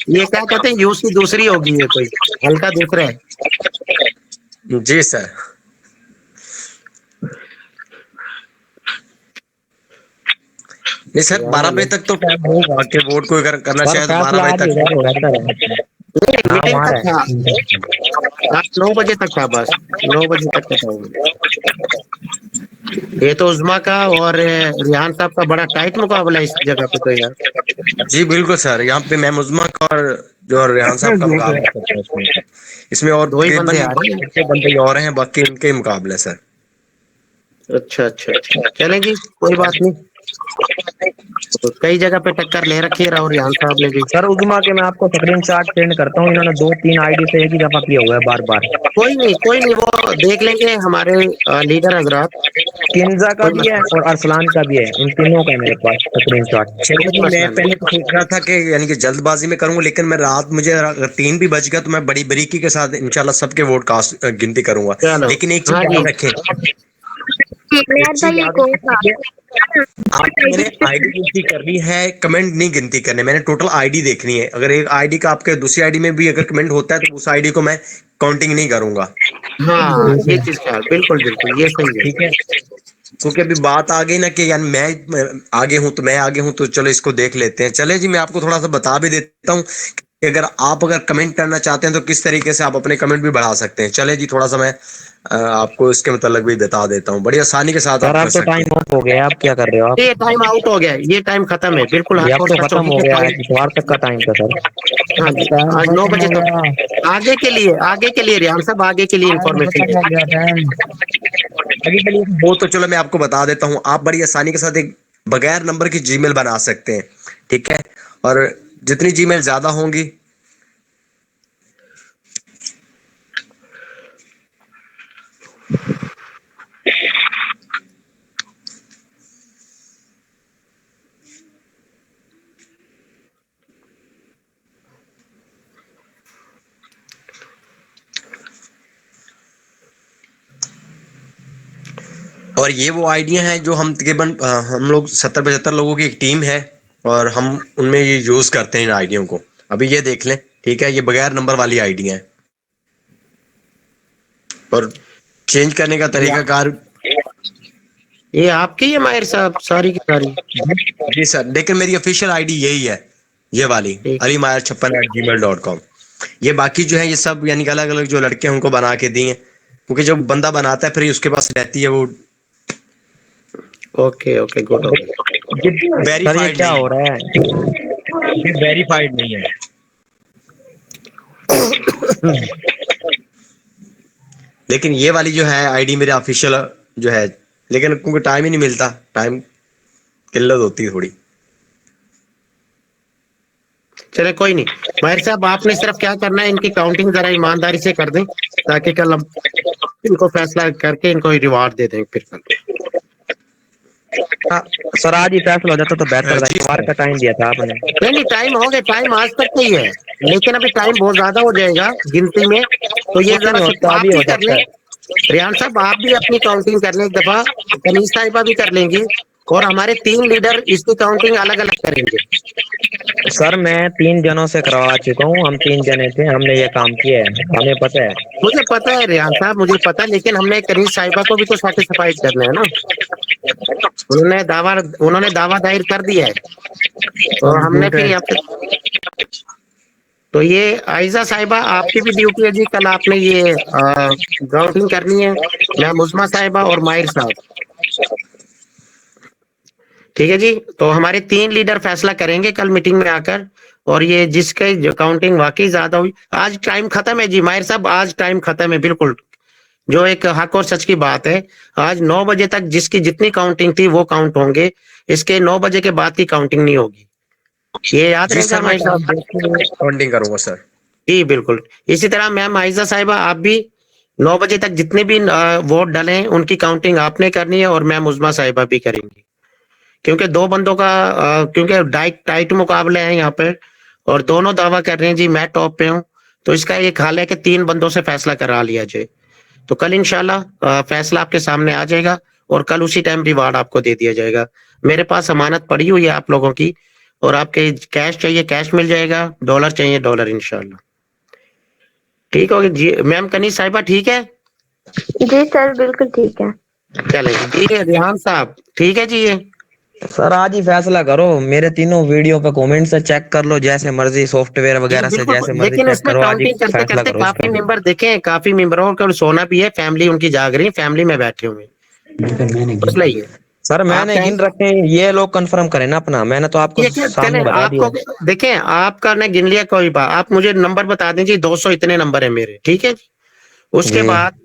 S1: ये क्या कहते हैं यूसी दूसरी होगी, ये कोई हल्का दूसरा है।
S10: जी सर। नहीं सर 12 बजे तक तो टाइम होगा कि वोट को करना चाहिए, 12 बजे तक।
S1: मीटिंग तक था, आज 9 बजे तक था, बस 9 बजे तक का टाइम। ये तो उज़मा का और रेहान साहब का बड़ा टाइट मुकाबला है इस जगह पे तो यार।
S10: जी बिल्कुल सर, यहाँ पे मैम उज़मा का और जो रेहान साहब का मुकाबला। इसमें और
S1: दो ही बंदे आ रहे हैं,
S10: बंदे और हैं, बाकी उनके मुकाबले सर।
S1: अच्छा अच्छा अच्छा, चलें जी कोई बात नहीं। तो कई जगह पे टक्कर ले रखी है राहुल रियान साहब ने भी।
S8: सर उजमा के मैं आपको स्क्रीनशॉट सेंड करता हूँ, इन्होंने 2-3 आईडी से एक ही दफा किया हुआ है बार बार।
S1: कोई नहीं, वो देख लेंगे हमारे लीडर हजरात।
S8: किंजा का भी है और अरसलान का भी है, इन तीनों का है मेरे पास स्क्रीनशॉट।
S10: चलिए, मैं पहले तो सोच रहा था कि यानी कि जल्दबाजी में करूंगा, लेकिन मैं रात मुझे अगर 3 भी बज गया तो मैं बड़ी बारीकी के साथ इंशाल्लाह सबके वोट कास्ट गिनती करूंगा। लेकिन एक चीज याद रखें, आपने मेरे आईडी गिनती करनी है, कमेंट नहीं गिनती करने। मैंने टोटल आईडी देखनी है। अगर एक आईडी का आपके दूसरी आईडी में भी अगर कमेंट होता है तो उस आईडी को मैं काउंटिंग नहीं करूंगा।
S1: हाँ, ये चीज का बिल्कुल ये सही है।
S10: ठीक है, क्योंकि अभी बात आ गई ना कि यानी मैं आगे हूं तो मैं आगे हूं, तो चलो इसको देख लेते हैं। चले जी, मैं आपको थोड़ा सा बता भी देता हूं कि अगर आप कमेंट करना चाहते हैं तो किस तरीके से आप अपने कमेंट भी बढ़ा सकते हैं। चले जी, थोड़ा सा मैं आपको इसके मतलब भी बता देता हूँ, बड़ी आसानी के साथ आप कर सकते हैं।
S8: टाइम आउट हो गया, आप क्या कर रहे हो? आप
S1: ये टाइम आउट हो गया, ये टाइम खत्म है बिल्कुल।
S8: अब तो खत्म हो गया है, इतवार तक का टाइम था सर।
S1: हाँ जी, आज 9 बजे तक। आगे के लिए रियान साहब, आगे के लिए इंफॉर्मेशन
S10: आगे के लिए वो तो चलो मैं आपको बता देता हूँ। आप बड़ी आसानी के साथ एक बगैर नंबर की जीमेल बना सकते हैं, ठीक है। और जितनी जीमेल ज्यादा होंगी और ये वो आइडिया हैं जो हम तकरीबन हम लोग 70-75 लोगों की एक टीम है और हम उनमें ये यूज करते हैं इन आइडियों को। अभी ये देख लें, ठीक है, ये बगैर नंबर वाली आइडिया है और चेंज करने का तरीका कार
S1: ये आपकी है माहिर साहब, सारी की सारी।
S10: जी सर, लेकिन मेरी ऑफिशियल आईडी यही है, ये वाली alimayer56@gmail.com। ये बाकी जो है ये सब यानी कि अलग अलग जो लड़के हैं उनको बना के दिए, क्योंकि जब बंदा बनाता है फिर उसके पास रहती है वो।
S1: Okay good.
S10: वेरीफाइड क्या हो रहा है? वेरीफाइड नहीं है। लेकिन ये वाली जो है आईडी मेरे ऑफिशियल जो है, लेकिन क्योंकि टाइम ही नहीं मिलता, टाइम किल्लत होती है थोड़ी।
S1: चले कोई नहीं माहिर साहब, आपने सिर्फ क्या करना है, इनकी काउंटिंग जरा ईमानदारी से कर दें ताकि कल हम इनको फैसला करके इनको रिवार्ड दे दें फिर कल।
S8: सर आज ही फैसला हो जाता तो बेहतर था, इतवार का टाइम दिया था आपने।
S1: नहीं टाइम हो गया, टाइम आज तक नहीं है, लेकिन अभी टाइम बहुत ज्यादा हो जाएगा गिनती में, तो ये जरा आप भी कर लें। रियान साहब आप भी अपनी काउंटिंग कर लें एक दफा, कनीज साहिबा भी कर लेंगी और हमारे 3 लीडर इसकी काउंटिंग अलग अलग करेंगे।
S8: सर मैं 3 जनों से करवा चुका हूँ, हम 3 जने थे, हमने ये काम किया है, हमें पता है।
S1: मुझे पता है रियान साहब, मुझे पता है, लेकिन हमने कनीज साहिबा को भी तो सेटिस्फाइड करना है ना। उन्होंने दावा दायर कर दिया है और हमने फिर यहाँ पे, तो ये आयजा साहिबा आपकी भी ड्यूटी है जी, कल आपने ये काउंटिंग करनी है, मैं मुजमा साहिबा और माहिर साहब, ठीक है जी। तो हमारे 3 लीडर फैसला करेंगे कल मीटिंग में आकर, और ये जिसके जो काउंटिंग वाकई ज्यादा हुई, आज टाइम खत्म है जी माहिर साहब, आज टाइम खत्म है बिल्कुल, जो एक हक और सच की बात है। आज 9 बजे तक जिसकी जितनी काउंटिंग थी वो काउंट होंगे, इसके 9 बजे के बाद की काउंटिंग नहीं होगी, ये याद रहेगा माहिर साहब।
S10: काउंटिंग करूंगा सर
S1: जी बिल्कुल। इसी तरह मैम आयजा साहिबा आप भी 9 बजे तक जितने भी वोट डाले हैं उनकी काउंटिंग आपने करनी है और मैम उजमा साहिबा भी करेंगी, क्योंकि 2 बंदों का क्योंकि टाइट मुकाबले हैं यहाँ पे और दोनों दावा कर रहे हैं जी मैं टॉप पे हूँ, तो इसका एक हाल है कि 3 बंदों से फैसला करा लिया जाए। तो कल इंशाल्लाह फैसला आपके सामने आ जाएगा और कल उसी टाइम रिवार्ड आपको दे दिया जाएगा। मेरे पास अमानत पड़ी हुई है आप लोगों की, और आपके कैश चाहिए कैश मिल जाएगा, डॉलर चाहिए डॉलर इंशाल्लाह। ठीक होगी जी मैम कनीज साहिबा, ठीक है
S9: जी सर बिल्कुल ठीक है।
S1: चलेंगे जी। रिहान साहब ठीक है जी। ये
S8: सर आज ही फैसला करो, मेरे तीनों वीडियो पे कमेंट से चेक कर लो, जैसे मर्जी सॉफ्टवेयर वगैरह से जैसे मर्जी
S1: लेकिन
S8: चेक
S1: उसमें
S8: करो, आज ही
S1: काउंटिंग करते
S8: फैसला
S1: करते
S8: करो।
S1: काफी मेंबर देखे, काफी मेंबरों को सोना भी है, फैमिली उनकी जाग रही है, फैमिली में बैठे हुए मसला ही है।
S8: सर मैंने गिन रखे हैं, ये लोग कंफर्म करें ना अपना, मैंने तो आपको सामने बता दिया।
S1: आपको देखें, आपका ने गिन लिया कोई बात, आप मुझे नंबर बता दीजिए 200 इतने नंबर है मेरे, ठीक है जी। उसके बाद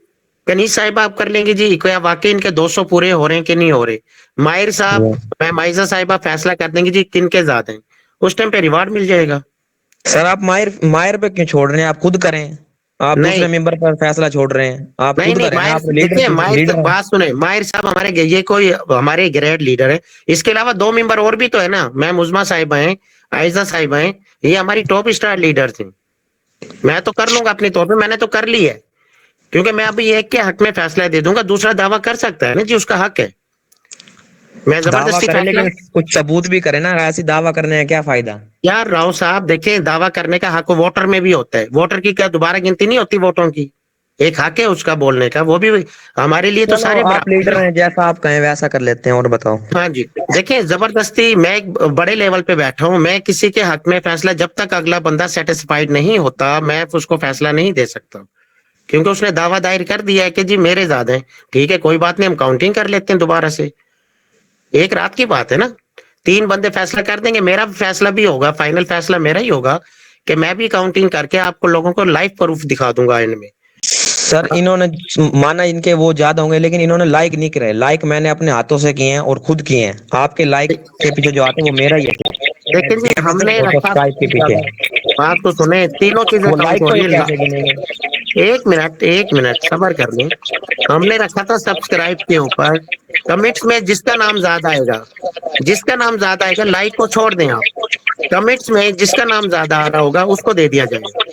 S1: कनीज साहिबा आप कर लेंगे जी, क्या वाकई इनके 200 पूरे हो रहे हैं कि नहीं हो रहे? माहिर साहब, मैं माइजा साहिबा फैसला कर देंगे जी किन के ज्यादा हैं, उस टाइम पे रिवार्ड मिल जाएगा।
S8: सर आप माहिर माहिर पे क्यों छोड़ रहे हैं? आप खुद करें, आप
S1: नहीं
S8: दूसरे मेंबर पर फैसला छोड़ रहे हैं, आप
S1: नहीं
S8: खुद
S1: नहीं,
S8: करें ना,
S1: माहिर
S8: आप लीडर
S1: देखिए, माहिर
S8: लीडर हैं।
S1: बात सुने, माहिर साहब हमारे ये कोई हमारे ग्रेड लीडर है, इसके अलावा 2 मेंबर और भी तो है ना, मैम उजमा साहिबा हैं, आयजा साहिबा हैं, ये हमारी टॉप स्टार लीडर थी। मैं तो कर लूंगा अपने तौर पे, मैंने तो कर ली है, क्योंकि मैं अभी एक के हक में फैसला दे दूंगा, दूसरा दावा कर सकता है ना जी, उसका हक है। मैं
S8: दावा
S1: जबरदस्ती
S8: करें
S1: फैसला,
S8: लेकिन कुछ सबूत भी करें ना, ऐसी दावा करने का क्या फायदा?
S1: यार राव साहब देखें, दावा करने का हक वोटर में भी होता है, वोटर की क्या दोबारा गिनती नहीं होती वोटों की, एक हक है उसका बोलने का, वो भी हमारे लिए तो
S8: चलो
S1: सारे
S8: आप
S1: बराबर
S8: लीडर
S1: हैं।
S8: हैं, जैसा आप कहें वैसा कर लेते हैं, और बताओ।
S1: हाँ जी, देखिए जबरदस्ती मैं एक बड़े लेवल पे बैठा हूँ, मैं किसी के हक में फैसला, जब तक अगला बंदा सेटिस्फाइड नहीं होता मैं उसको फैसला नहीं दे सकता, क्योंकि उसने दावा दायर कर दिया है कि जी मेरे ज्यादा है। ठीक है, कोई बात नहीं, हम काउंटिंग कर लेते हैं दोबारा से, एक रात की बात है ना, 3 बंदे फैसला कर देंगे, मेरा फैसला भी होगा, फाइनल फैसला मेरा ही होगा कि मैं भी काउंटिंग करके आपको लोगों को लाइव प्रूफ दिखा दूंगा एंड में।
S8: सर इन्होंने माना इनके वो ज्यादा होंगे, लेकिन इन्होंने लाइक नहीं करे, लाइक मैंने अपने हाथों से किए हैं और खुद किए हैं, आपके लाइक के पीछे जो आते हैं वो मेरा ही है।
S1: लेकिन जी हमने
S8: और
S1: रखा,
S8: सब्सक्राइब के पीछे
S1: बात तो सुने, तीनों चीजें
S8: वो
S1: काउंट
S8: लाइक
S1: हो
S8: को
S1: रही
S8: ये
S1: है।
S8: कैसे गिनेंगे?
S1: एक मिनट सब्र कर लें, हमने रखा था सब्सक्राइब के ऊपर, कमेंट्स में जिसका नाम ज्यादा आएगा, जिसका नाम ज्यादा आएगा, लाइक को छोड़ दें आप, कमेंट्स में जिसका नाम ज्यादा आ रहा होगा उसको दे दिया जाएगा।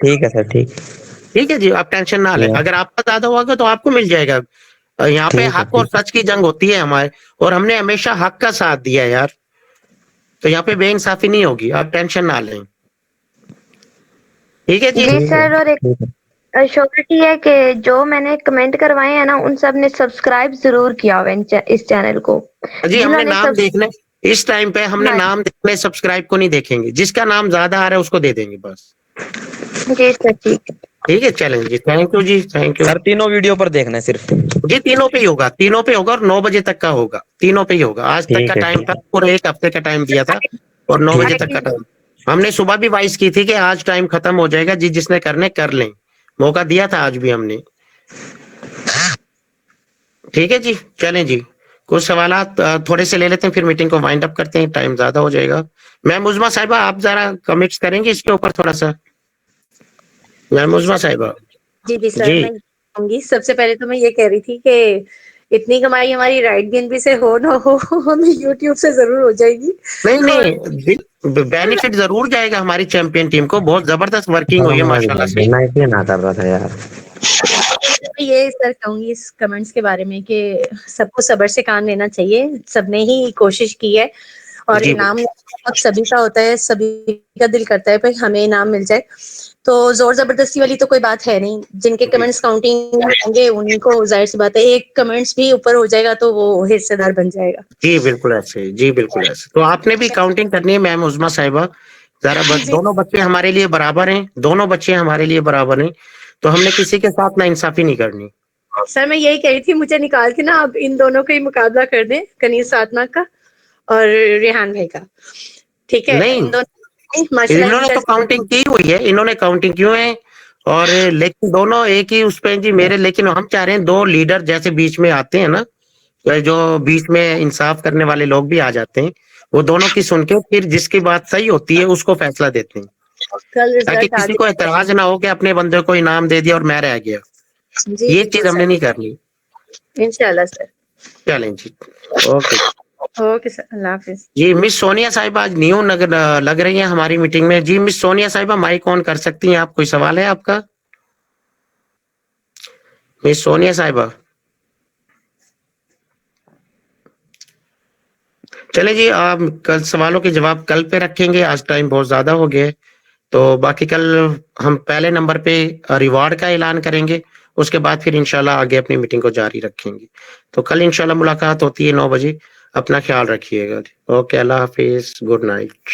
S8: ठीक है सर, ठीक
S1: ठीक है जी, आप टेंशन ना लें, अगर आपका ज्यादा होगा तो आपको मिल जाएगा। यहाँ पे
S8: ठीक है,
S1: हक और सच की जंग होती है हमारे, और हमने हमेशा हक का साथ दिया है यार, तो यहाँ पे बेइंसाफी नहीं होगी, आप टेंशन ना लें। ठीक है जी,
S9: जी सर, और एक श्योरिटी है कि जो मैंने कमेंट करवाए हैं ना, उन सब ने सब्सक्राइब जरूर किया हुआ है इस चैनल को।
S1: जी हमने
S9: जिन्होंने
S1: नाम देखने, इस टाइम पे हमने
S9: हाँ।
S1: नाम देखने, सब्सक्राइब को नहीं देखेंगे, जिसका नाम ज्यादा आ रहा है उसको दे देंगे बस।
S9: जी सर, ठीक है।
S1: ठीक है, चलें जी, थैंक यू जी, थैंक यू
S8: सर। तीनों वीडियो पर देखना है सिर्फ
S1: जी, तीनों पे ही होगा, तीनों पे होगा, और 9 बजे तक का होगा, तीनों पे ही होगा। आज तक का
S8: ठीक है,
S1: टाइम था, पूरे 1 हफ्ते का टाइम दिया था, और 9 बजे तक का टाइम, हमने सुबह भी वाइस की थी कि आज टाइम खत्म हो जाएगा जी, जिसने करने कर लें, मौका दिया था आज भी हमने। ठीक है जी, चलें जी, कुछ सवालात थोड़े से ले लेते हैं, फिर मीटिंग को वाइंड अप करते हैं, टाइम ज्यादा हो जाएगा। मैम उजमा साहिबा आप जरा कमेंट्स करेंगे इसके ऊपर थोड़ा सा, मैम उजमा साहिबा।
S12: जी जी सर,
S1: जी
S12: मैं कहूंगी सबसे पहले तो मैं ये कह रही थी कि इतनी कमाई हमारी राइट गेन भी से हो ना हो, हमें यूट्यूब से जरूर हो जाएगी।
S1: नहीं नहीं, बेनिफिट जरूर जाएगा हमारी चैंपियन टीम को, बहुत जबरदस्त वर्किंग हुई है माशाल्लाह से।
S4: मैं इसलिए ना कर रहा था यार।
S12: मैं ये सर कहूंगी इस कमेंट्स के बारे में कि सबको सब्र से काम लेना चाहिए, सबने ही कोशिश की है, और
S1: जी
S12: इनाम अब सभी का होता है, सभी का दिल करता है भाई हमें इनाम मिल जाए, तो जोर जबरदस्ती वाली तो कोई बात है नहीं। जिनके कमेंट्स काउंटिंग होंगे उन्हीं को, जाहिर सी बात है, एक कमेंट्स भी ऊपर हो जाएगा तो वो हिस्सेदार बन जाएगा।
S1: जी बिल्कुल ऐसे, जी बिल्कुल ऐसे, तो आपने भी काउंटिंग करनी है मैम उजमा साहिबा, जरा दोनों बच्चे हमारे लिए बराबर हैं, दोनों बच्चे हमारे लिए बराबर हैं, तो हमने किसी के साथ ना इंसाफी नहीं करनी।
S12: सर मैं यही कह रही थी, मुझे निकाल के ना आप इन दोनों का ही मुकाबला कर दें, कनीज साधना का और रेहान भाई का, ठीक है?
S1: नहीं,
S12: इन दोनों माशाल्लाह
S1: इन्होंने तो काउंटिंग की हुई है, इन्होंने काउंटिंग क्यों है, और लेकिन दोनों एक ही उस पे जी मेरे, लेकिन हम चाह रहे हैं 2 लीडर जैसे बीच में आते हैं ना, जो बीच में इंसाफ करने वाले लोग भी आ जाते हैं, वो दोनों की सुन के फिर जिसकी बात सही होती है उसको फैसला देते हैं,
S12: कल
S1: ताकि
S12: रिजल्ट आ
S1: किसी को एतराज ना हो कि अपने बंदे को इनाम दे दिया और मैं रह गया,
S12: जी
S1: ये चीज हमने नहीं करनी।
S12: इंशाल्लाह सर।
S1: चलें जी, ओके
S12: ओके सर, अल्लाह हाफिज।
S1: जी। मिस सोनिया साहिबा आज न्यू लग रही है हमारी मीटिंग में जी। मिस सोनिया साहिबा माइक ऑन कर सकती हैं आप, कोई सवाल है आपका? मिस सोनिया साहिबा, चले जी, आप कल सवालों के जवाब कल पे रखेंगे, आज टाइम बहुत ज्यादा हो गया है, तो बाकी कल हम पहले नंबर पे रिवॉर्ड का ऐलान करेंगे, उसके बाद फिर इंशाल्लाह आगे अपनी मीटिंग को जारी रखेंगे। तो कल इंशाल्लाह मुलाकात होती है 9 बजे, अपना ख्याल रखिएगा। ओके, अल्लाह हाफिज, गुड नाइट।